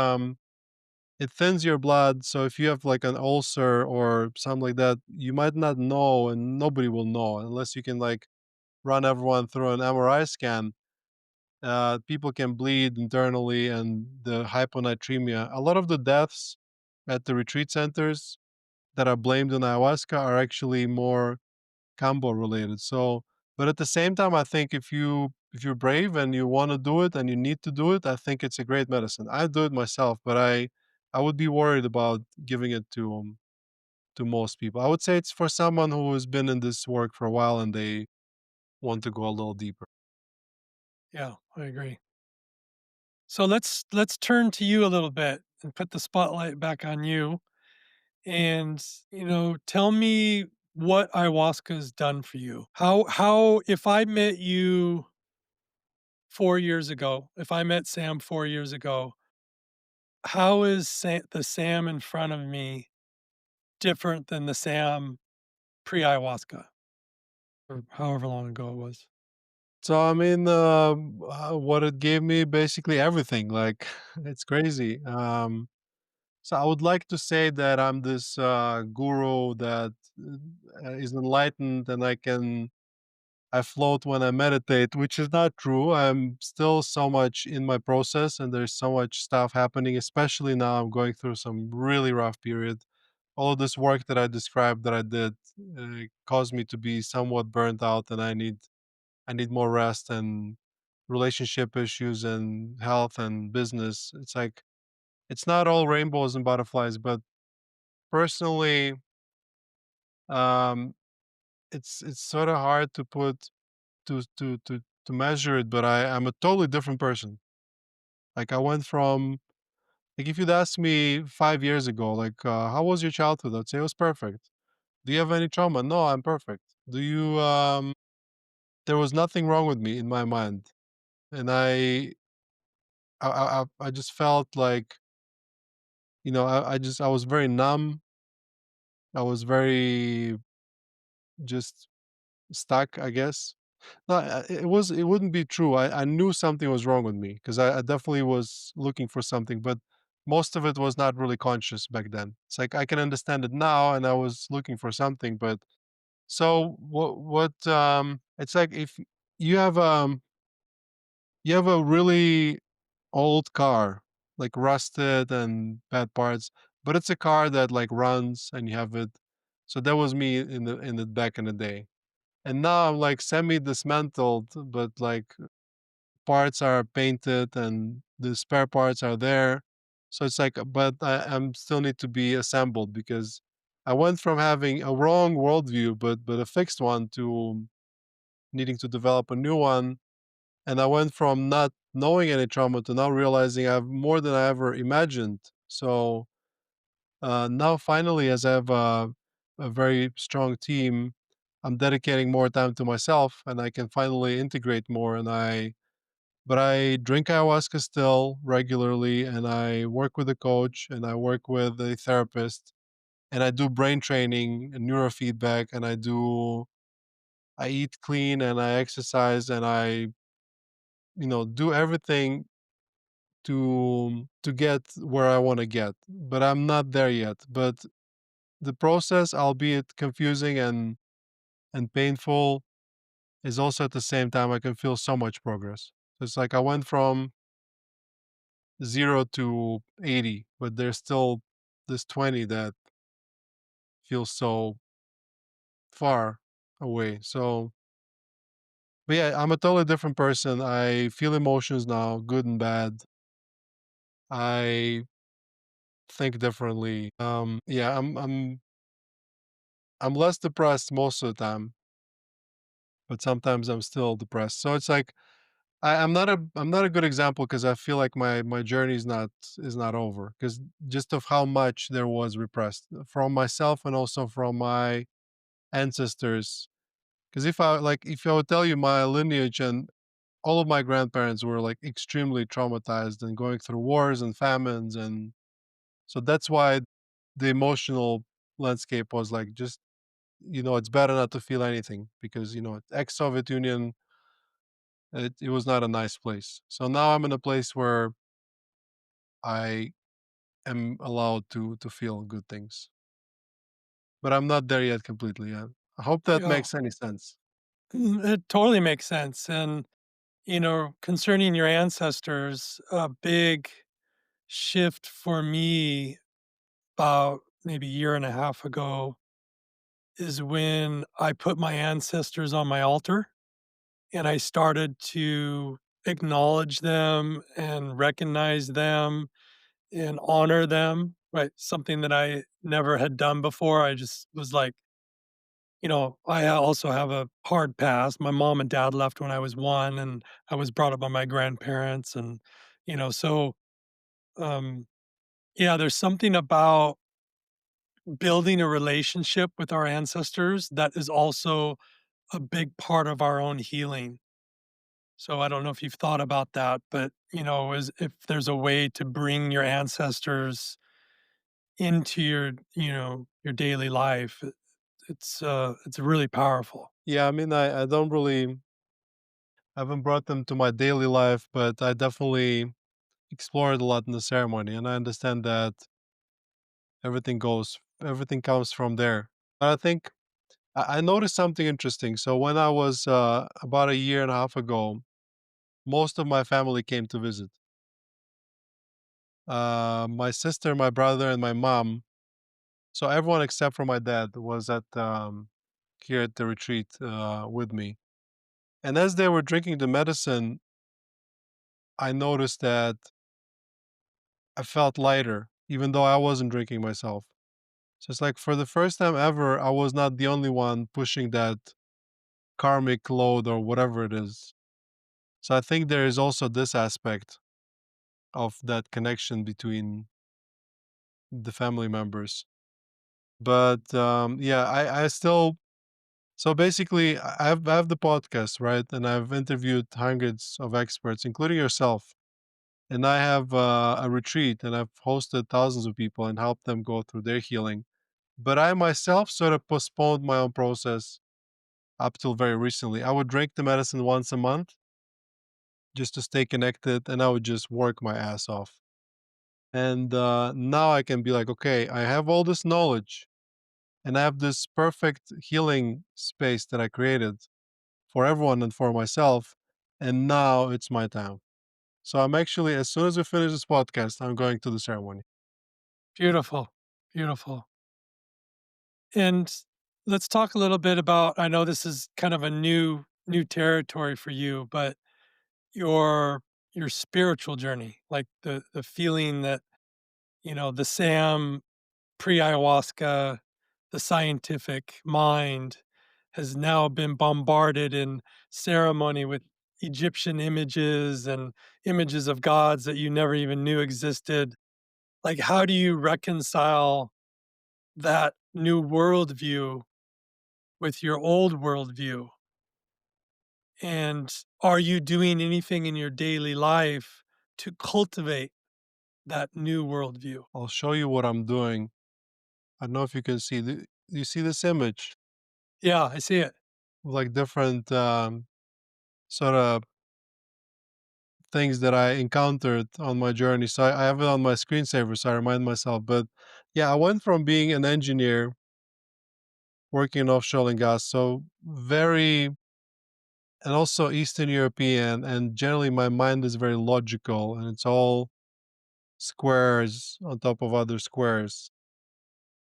it thins your blood. So if you have like an ulcer or something like that, you might not know and nobody will know unless you can like run everyone through an MRI scan. People can bleed internally and the hyponatremia. A lot of the deaths at the retreat centers that are blamed on ayahuasca are actually more combo related. So, but at the same time, I think if you're brave and you want to do it and you need to do it, I think it's a great medicine. I do it myself, but I would be worried about giving it to most people. I would say it's for someone who has been in this work for a while and they want to go a little deeper. Yeah, I agree. So let's turn to you a little bit and put the spotlight back on you. And tell me what ayahuasca has done for you. How if I met you 4 years ago, if I met Sam 4 years ago, how is the Sam in front of me different than the Sam pre ayahuasca or however long ago it was? So I mean, what it gave me basically everything. Like it's crazy. So I would like to say that I'm this guru that is enlightened and I float when I meditate, which is not true. I'm still so much in my process and there's so much stuff happening, especially now I'm going through some really rough period. All of this work that I described that I did caused me to be somewhat burnt out and I need more rest and relationship issues and health and business. It's like it's not all rainbows and butterflies, but personally, um, it's sort of hard to put to measure it, but I'm a totally different person. Like I went from like if you'd asked me 5 years ago, like how was your childhood? I'd say it was perfect. Do you have any trauma? No, I'm perfect. Do you there was nothing wrong with me in my mind. And I just felt like, I was very numb. I was very just stuck, I guess. No, it wouldn't be true. I knew something was wrong with me because I definitely was looking for something, but most of it was not really conscious back then. It's like I can understand it now, and I was looking for something. But so what it's like if you have um you have a really old car, like rusted and bad parts, but it's a car that like runs and you have it. So that was me in the back in the day. And now I'm like semi dismantled, but like parts are painted and the spare parts are there. So it's like, but I'm still need to be assembled because I went from having a wrong worldview, but a fixed one, to needing to develop a new one. And I went from not knowing any trauma to now realizing I have more than I ever imagined. So now finally, as I have a very strong team, I'm dedicating more time to myself, and I can finally integrate more. But I drink ayahuasca still regularly, and I work with a coach, and I work with a therapist, and I do brain training and neurofeedback, and I eat clean, and I exercise, and I do everything to get where I want to get. But I'm not there yet. But the process, albeit confusing and painful, is also at the same time I can feel so much progress. So it's like I went from 0 to 80, but there's still this 20 that feels so far away. So, but yeah, I'm a totally different person. I feel emotions now, good and bad. I think differently. Yeah, I'm less depressed most of the time, but sometimes I'm still depressed. So it's like I'm not a good example because I feel like my journey is not over because just of how much there was repressed from myself and also from my ancestors. Because if I would tell you my lineage, and all of my grandparents were like extremely traumatized and going through wars and famines, and so that's why the emotional landscape was like just it's better not to feel anything because ex-Soviet Union, it was not a nice place. So now I'm in a place where I am allowed to feel good things, but I'm not there yet completely. Yeah. I hope that Yeah. makes any sense. It totally makes sense. And, concerning your ancestors, a big shift for me about maybe a year and a half ago is when I put my ancestors on my altar and I started to acknowledge them and recognize them and honor them, right? Something that I never had done before. I just was like, I also have a hard past. My mom and dad left when I was 1, and I was brought up by my grandparents. And, so, um, yeah, there's something about building a relationship with our ancestors that is also a big part of our own healing. So I don't know if you've thought about that, but as if there's a way to bring your ancestors into your daily life, it's really powerful. Yeah, I mean, I don't really I haven't brought them to my daily life, but I definitely explored a lot in the ceremony, and I understand that everything comes from there. But I think I noticed something interesting. So when I was about a year and a half ago, most of my family came to visit. My sister, my brother, and my mom. So everyone except for my dad was at here at the retreat with me. And as they were drinking the medicine, I noticed that I felt lighter, even though I wasn't drinking myself. So it's like for the first time ever, I was not the only one pushing that karmic load or whatever it is. So I think there is also this aspect of that connection between the family members. But yeah, I still so basically I have the podcast, right? And I've interviewed hundreds of experts, including yourself. And I have a retreat and I've hosted thousands of people and helped them go through their healing. But I myself sort of postponed my own process up till very recently. I would drink the medicine once a month just to stay connected, and I would just work my ass off. And now I can be like, okay, I have all this knowledge and I have this perfect healing space that I created for everyone and for myself. And now it's my time. So I'm actually, as soon as we finish this podcast, I'm going to the ceremony. Beautiful, beautiful. And let's talk a little bit about, I know this is kind of a new territory for you, but your your spiritual journey, like the feeling that, the Sam pre-ayahuasca, the scientific mind has now been bombarded in ceremony with Egyptian images and images of gods that you never even knew existed. Like, how do you reconcile that new worldview with your old worldview? And are you doing anything in your daily life to cultivate that new worldview? I'll show you what I'm doing. I don't know if you can see. You see this image Yeah, I see it. with like different sort of things that I encountered on my journey. So I have it on my screensaver, so I remind myself. But yeah, I went from being an engineer working in offshore oil and gas, so very and also Eastern European, and generally my mind is very logical and it's all squares on top of other squares.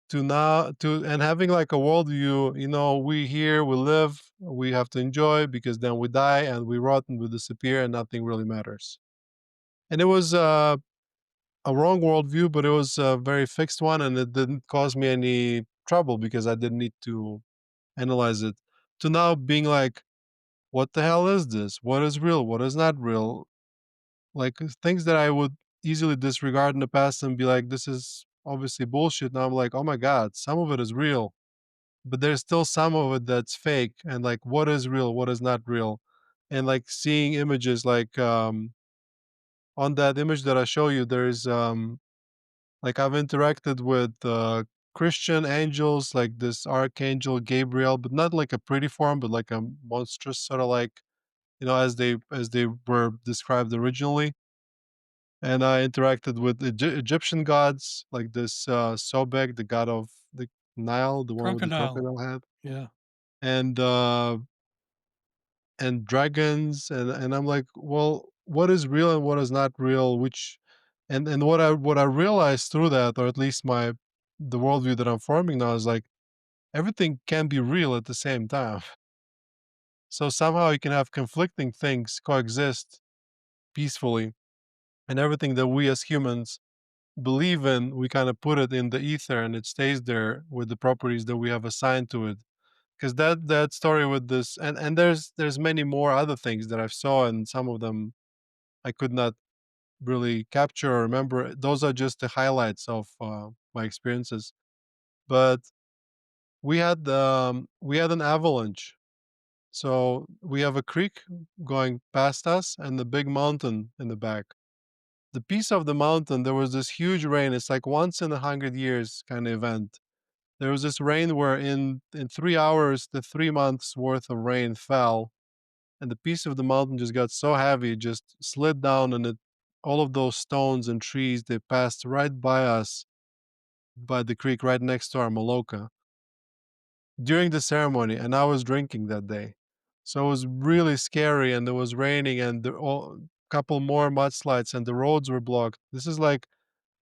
To now to and having like a worldview, we here, we live, we have to enjoy because then we die and we rot and we disappear and nothing really matters. And it was a wrong worldview, but it was a very fixed one and it didn't cause me any trouble because I didn't need to analyze it. To now being like, what the hell is this? What is real? What is not real? Like things that I would easily disregard in the past and be like, this is obviously bullshit. Now I'm like, oh my God, some of it is real, but there's still some of it that's fake. And like, what is real? What is not real? And like seeing images like on that image that I show you, there's like I've interacted with Christian angels, like this archangel Gabriel, but not like a pretty form, but like a monstrous sort of like as they were described originally. And I interacted with Egyptian gods, like this Sobek, the god of the Nile, the one with the Crocodile. crocodile head, Yeah. and dragons, and I'm like, well, what is real and what is not real? Which, and what I realized through that, or at least the worldview that I'm forming now is like everything can be real at the same time. So somehow you can have conflicting things coexist peacefully, and everything that we as humans believe in, we kind of put it in the ether and it stays there with the properties that we have assigned to it. Because that story with this, and there's many more other things that I've saw, and some of them I could not really capture or remember. Those are just the highlights of my experiences. But we had an avalanche. So we have a creek going past us and the big mountain in the back. The piece of the mountain, there was this huge rain. It's like once in 100 years kind of event. There was this rain where in 3 hours, the 3 months worth of rain fell, and the piece of the mountain just got so heavy, it just slid down, and all of those stones and trees, they passed right by us, by the creek right next to our Maloka during the ceremony, and I was drinking that day. So it was really scary, and it was raining, and couple more mudslides, and the roads were blocked. This is like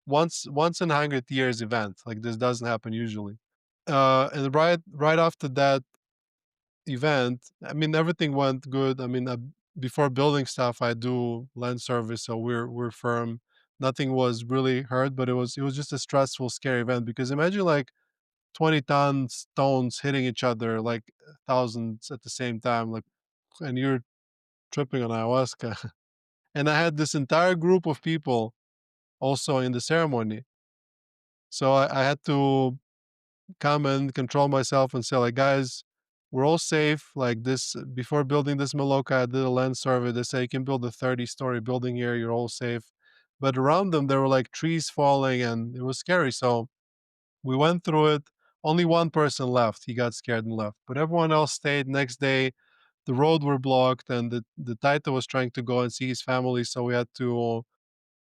once in 100 years event. Like this doesn't happen usually. And right after that event, I mean everything went good. I mean before building stuff, I do land service, so we're firm. Nothing was really hurt, but it was just a stressful, scary event because imagine like 20-ton stones hitting each other like thousands at the same time, like, and you're tripping on ayahuasca. And I had this entire group of people also in the ceremony. So I had to come and control myself and say, like, guys, we're all safe. Like this, before building this Maloka, I did a land survey. They say you can build a 30-story building here, you're all safe. But around them, there were like trees falling and it was scary. So we went through it. Only one person left. He got scared and left. But everyone else stayed. Next day, the road were blocked and the Taita was trying to go and see his family. So we had to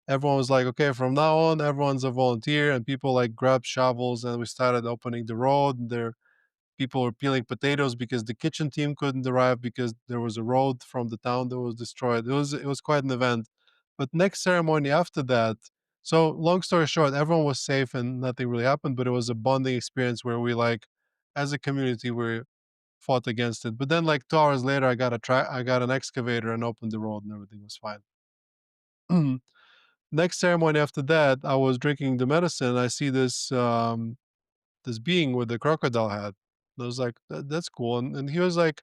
everyone was like, okay, from now on, everyone's a volunteer, and people like grabbed shovels, and we started opening the road. And there, people were peeling potatoes because the kitchen team couldn't arrive because there was a road from the town that was destroyed. It was quite an event. But next ceremony after that, so long story short, everyone was safe and nothing really happened. But it was a bonding experience where we like, as a community, we fought against it. But then like 2 hours later, I got an excavator and opened the road, and everything was fine. Next ceremony after that, I was drinking the medicine. And I see this being with the crocodile head. I was like, That's cool." And he was like,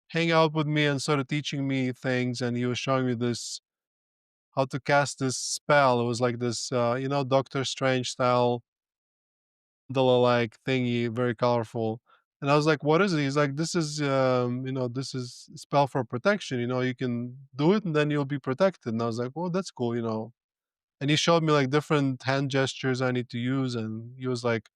hang out with me and sort of teaching me things. And he was showing me this how to cast this spell. It was like this, Doctor Strange style mandala like thingy, very colorful. And I was like, "What is it?" He's like, this is spell for protection. You can do it and then you'll be protected." And I was like, "Well, that's cool." And he showed me like different hand gestures I need to use, and he was like,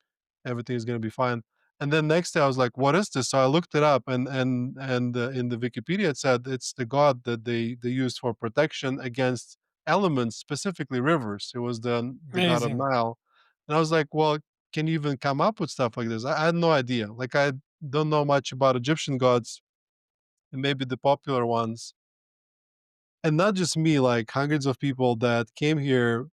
"Everything's gonna be fine." And then next day I was like, "What is this?" So I looked it up, and in the Wikipedia it said it's the god that they used for protection against elements, specifically rivers. It was the god of Amazing. Nile, and I was like, "Well, can you even come up with stuff like this?" I had no idea. Like I don't know much about Egyptian gods, and maybe the popular ones, and not just me, like hundreds of people that came here,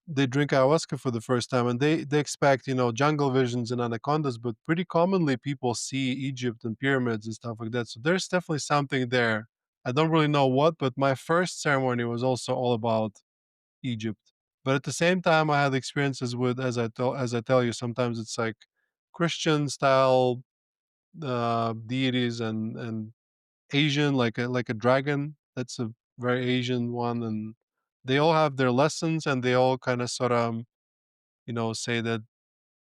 they drink ayahuasca for the first time and they expect, jungle visions and anacondas, but pretty commonly people see Egypt and pyramids and stuff like that. So there's definitely something there. I don't really know what, but my first ceremony was also all about Egypt. But at the same time, I had experiences with, as I tell you, sometimes it's like Christian style deities and Asian, like a dragon. That's a very Asian one, and they all have their lessons, and they all kind of sort of say that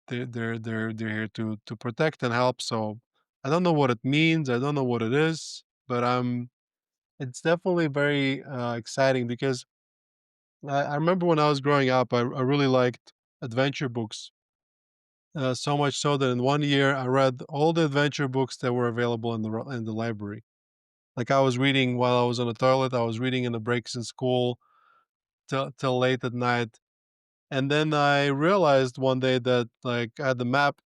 they're here to protect and help. So I don't know what it means. I don't know what it is, but it's definitely very exciting because I remember when I was growing up, I really liked adventure books. So much so that in one year I read all the adventure books that were available in the library. Like I was reading while I was on the toilet, I was reading in the breaks in school till late at night. And then I realized one day that like I had the map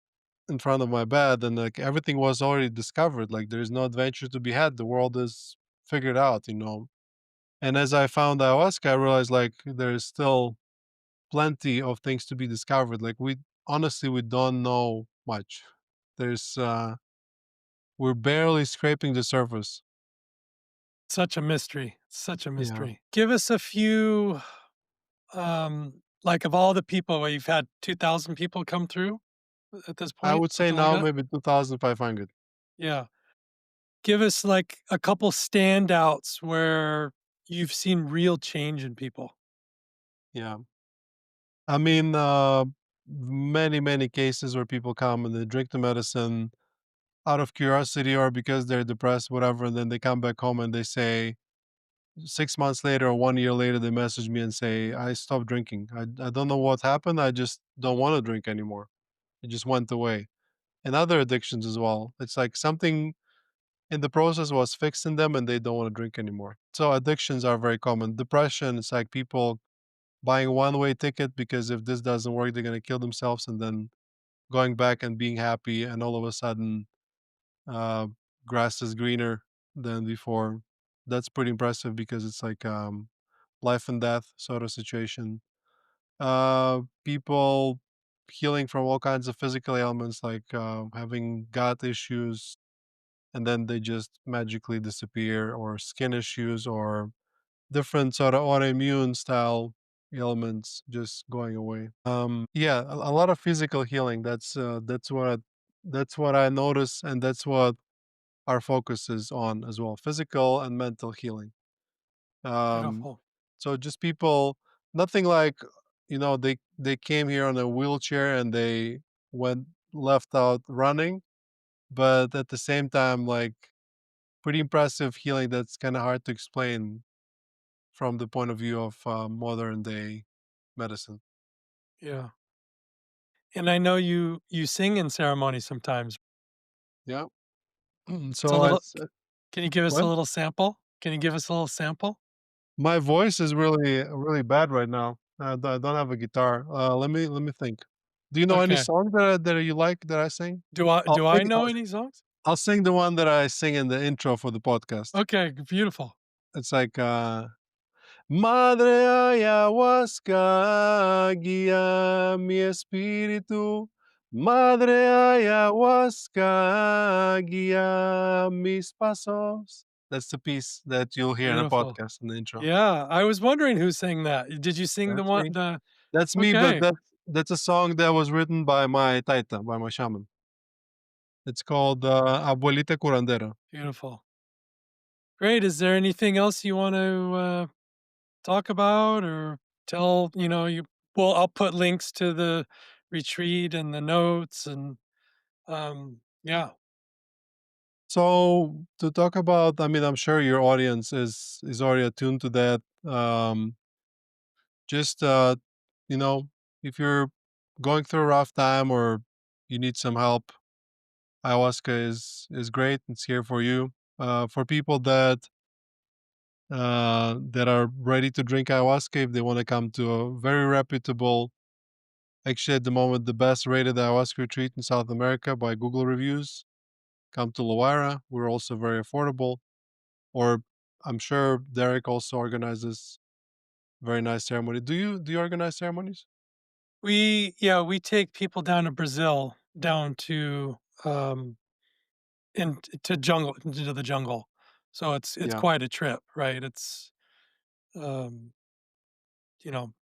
in front of my bed and like everything was already discovered. Like there's no adventure to be had. The world is figured out. And as I found ayahuasca, I realized like there's still plenty of things to be discovered. Like we don't know much. There's we're barely scraping the surface. Such a mystery, such a Yeah. mystery. Give us a few, like, of all the people where you've had 2,000 people come through at this I point, would say something like now that? maybe 2,500. Yeah. Give us, like, a couple standouts where you've seen real change in people. Yeah. I mean, many, many cases where people come and they drink the medicine out of curiosity or because they're depressed, whatever, and then they come back home and they say 6 months later or 1 year later, they message me and say, I stopped drinking. I don't know what happened. I just don't want to drink anymore. It just went away. And other addictions as well. It's like something in the process was fixed in them and they don't want to drink anymore. So addictions are very common. Depression, it's like people buying a one-way ticket because if this doesn't work, they're gonna kill themselves, and then going back and being happy, and all of a sudden, uh, grass is greener than before. That's pretty impressive because it's like life and death sort of situation. People healing from all kinds of physical ailments, like having gut issues, and then they just magically disappear, or skin issues, or different sort of autoimmune style ailments just going away. Yeah, a lot of physical healing. That's what that's what I notice, and that's what our focus is on as well, physical and mental healing. Um, Beautiful. so just people, nothing like, they came here on a wheelchair and they went left out running, but at the same time, like pretty impressive healing that's kind of hard to explain from the point of view of modern day medicine. Yeah. And I know you sing in ceremonies sometimes. Yeah. It's a So little it's can you give us a what? little sample? Can you give us a little sample? My voice is really bad right now. I don't have a guitar. Let me think. Do you know any Okay. song that you like that I sing? I'll Do I sing. know any songs? I'll sing the one that I sing in the intro for the podcast. Okay, beautiful. It's like Madre ayahuasca, guía mi espíritu. Madre ayahuasca, guía mis pasos. That's the piece that you'll hear in the Beautiful. podcast in the intro. Yeah, I was wondering who sang that. Did you sing the That's one me. the That's me, but Okay, that's a song that was written by my taita, by my shaman. It's called Abuelita Curandera. beautiful. Great. Is there anything else you want to talk about or tell, I'll put links to the retreat and the notes and yeah. So to talk about, I mean, I'm sure your audience is already attuned to that. Just you know, if you're going through a rough time or you need some help, ayahuasca is great. It's here for you. For people that are ready to drink ayahuasca, if they want to come to a very reputable, actually at the moment the best rated ayahuasca retreat in South America by Google reviews, come to Lawayra. We're also very affordable. Or I'm sure Derek also organizes very nice ceremony. Do you organize ceremonies? We take people down to Brazil, down to into the jungle. So it's Yeah, quite a trip, right? It's um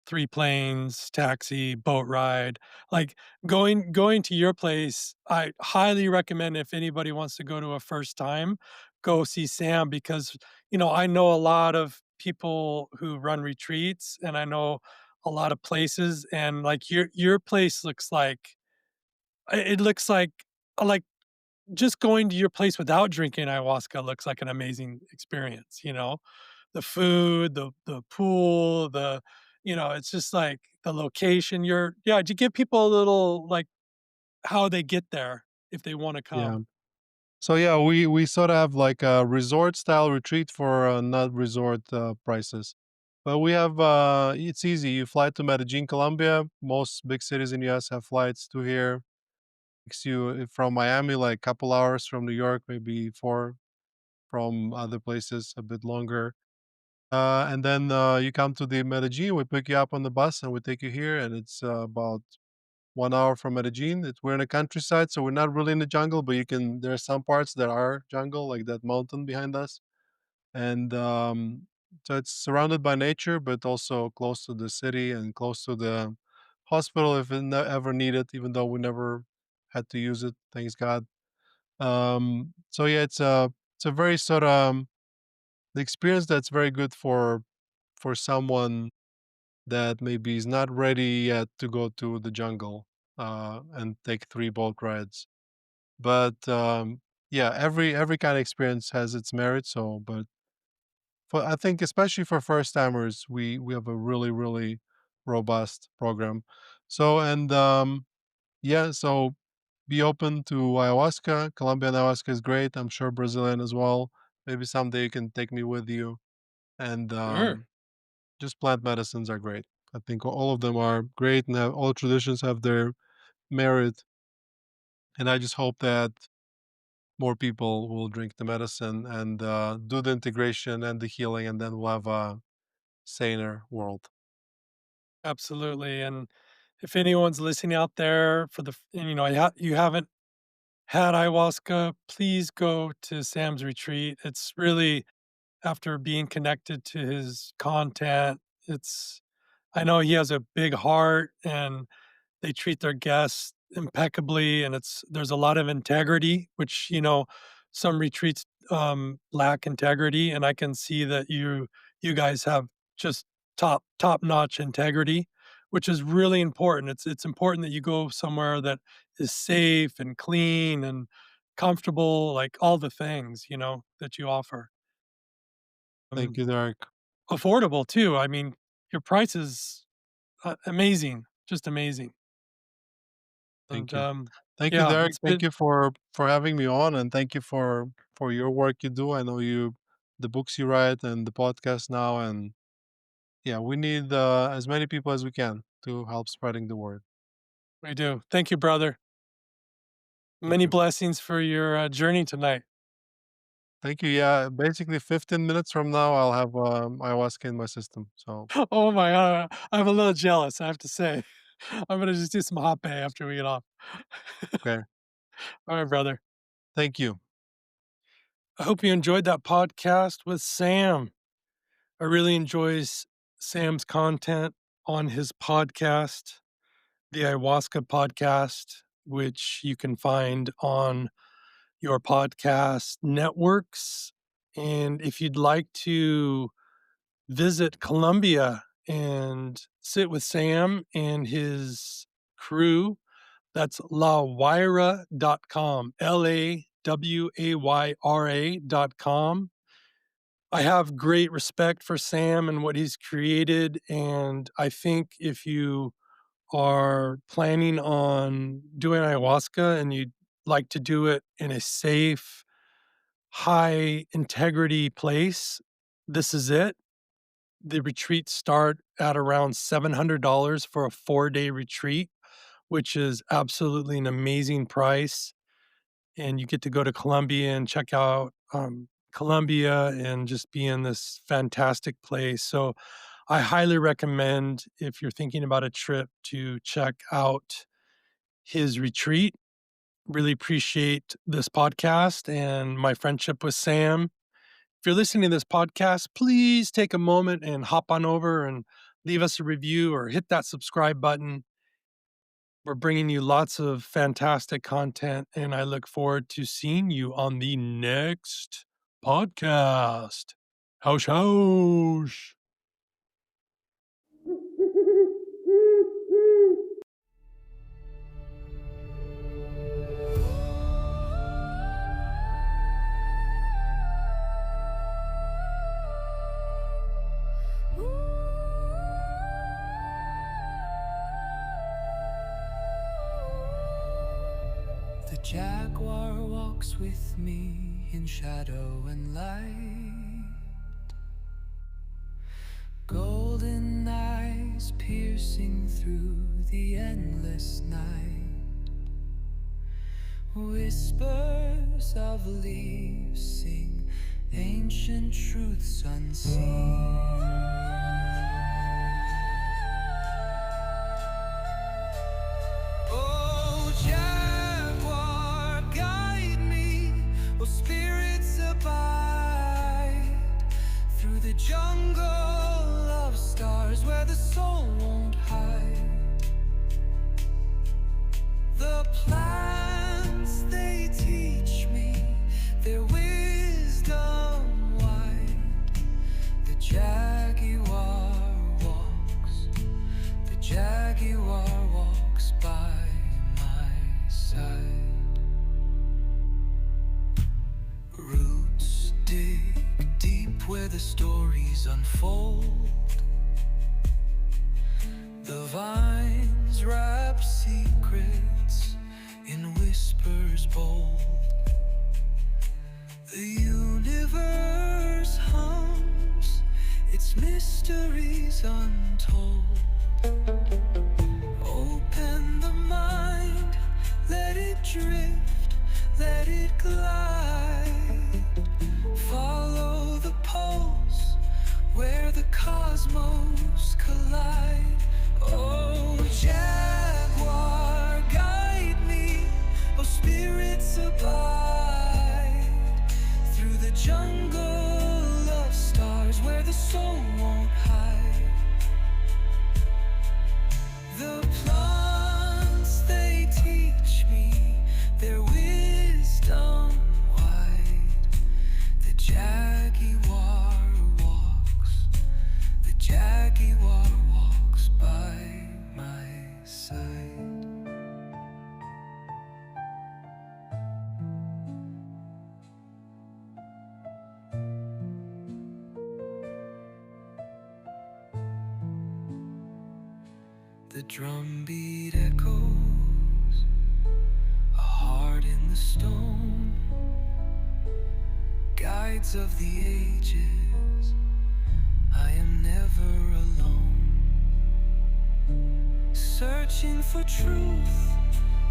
3 planes, taxi, boat ride. Like, going to your place, I highly recommend if anybody wants to go to a first time, go see Sam because, I know a lot of people who run retreats, and I know a lot of places, and, like, your place looks like it looks like, just going to your place without drinking ayahuasca looks like an amazing experience, you know? The food, the pool, it's just like the location. To give people a little like how they get there if they want to yeah. come. So yeah, we sort of have like a resort style retreat for not resort prices. But we have it's easy. You fly to Medellin, Colombia. Most big cities in US have flights to here. Takes you from Miami like a couple hours, from New York maybe 4, from other places a bit longer. And then you come to the Medellin, we pick you up on the bus and we take you here, and it's about 1 hour from Medellin. We're in the countryside, so we're not really in the jungle, but there are some parts that are jungle, like that mountain behind us. And so it's surrounded by nature, but also close to the city and close to the hospital if ever needed, even though we never had to use it, thanks God. So yeah, it's a very sort of the experience that's very good for someone that maybe is not ready yet to go to the jungle and take 3 boat rides. But yeah, every kind of experience has its merit. So, but I think especially for first timers, we have a really robust program. So and yeah, so be open to ayahuasca. Colombian ayahuasca is great. I'm sure Brazilian as well. Maybe someday you can take me with you. And Sure. just plant medicines are great. I think all of them are great, and all traditions have their merit. And I just hope that more people will drink the medicine and do the integration and the healing, and then we'll have a saner world. Absolutely. And if anyone's listening out there and, you haven't had ayahuasca, please go to Sam's retreat. It's really after being connected to his content, it's I know he has a big heart and they treat their guests impeccably, and there's a lot of integrity, which, some retreats, lack integrity, and I can see that you guys have just top-notch integrity, which is really important. It's important that you go somewhere that is safe and clean and comfortable, like all the things, that you offer. Thank Um, you, Derek. Affordable too. I mean, your price is, amazing, just amazing. Thank And, you. Thank you, yeah, Derek. it's Thank been you for having me on, and thank you for your work you do. I know the books you write and the podcast now, and yeah, we need as many people as we can to help spreading the word. we do. Thank you, brother. Thank Many you. blessings for your, journey tonight. Thank you. Yeah, basically 15 minutes from now, I'll have ayahuasca in my system. So, Oh my god, I'm a little jealous, I have to say. I'm gonna just do some hot bay after we get off. okay. Alright, brother. Thank you. I hope you enjoyed that podcast with Sam. I really Sam's content on his podcast, the Ayahuasca podcast, which you can find on your podcast networks. And if you'd like to visit Colombia and sit with Sam and his crew, that's lawayra.com, LAWAYRA.com. I have great respect for Sam and what he's created. And I think if you are planning on doing ayahuasca and you'd like to do it in a safe, high integrity place, this is it. The retreats start at around $700 for a 4-day retreat, which is absolutely an amazing price. And you get to go to Colombia and check out Colombia and just be in this fantastic place. So I highly recommend if you're thinking about a trip to check out his retreat. Really appreciate this podcast and my friendship with Sam. If you're listening to this podcast, please take a moment and hop on over and leave us a review or hit that subscribe button. We're bringing you lots of fantastic content, and I look forward to seeing you on the next podcast. Hausch, hausch. The jaguar walks with me in shadow and light. Golden eyes piercing through the endless night. Whispers of leaves sing ancient truths unseen. Oh, jaguar, guide me. Oh, spirits abide through the jungle of stars where the soul won't hide. The plants, they teach me their wisdom wide. The jaguar walks by my side. Roots dig deep where the stories unfold. The vines wrap secrets in whispers bold. The universe hums its mysteries untold. Open the mind, let it drift, let it glide. Follow the pulse where the cosmos collide. Oh, jaguar, guide me. Oh, spirits abide through the jungle of stars where the soul won't hide. The plants, they teach The drumbeat echoes, a heart in the stone, guides of the ages, I am never alone. Searching for truth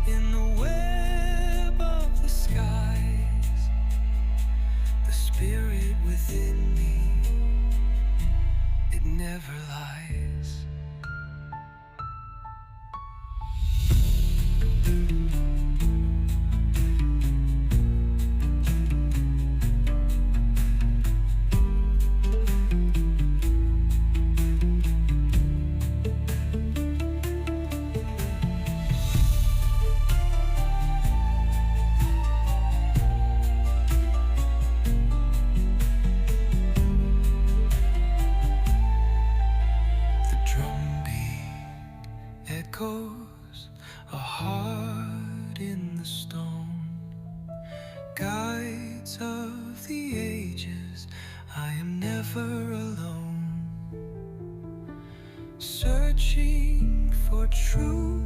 in the web of the skies, the spirit within me, it never lies. Echoes, a heart in the stone, guides of the ages, I am never alone. Searching for truth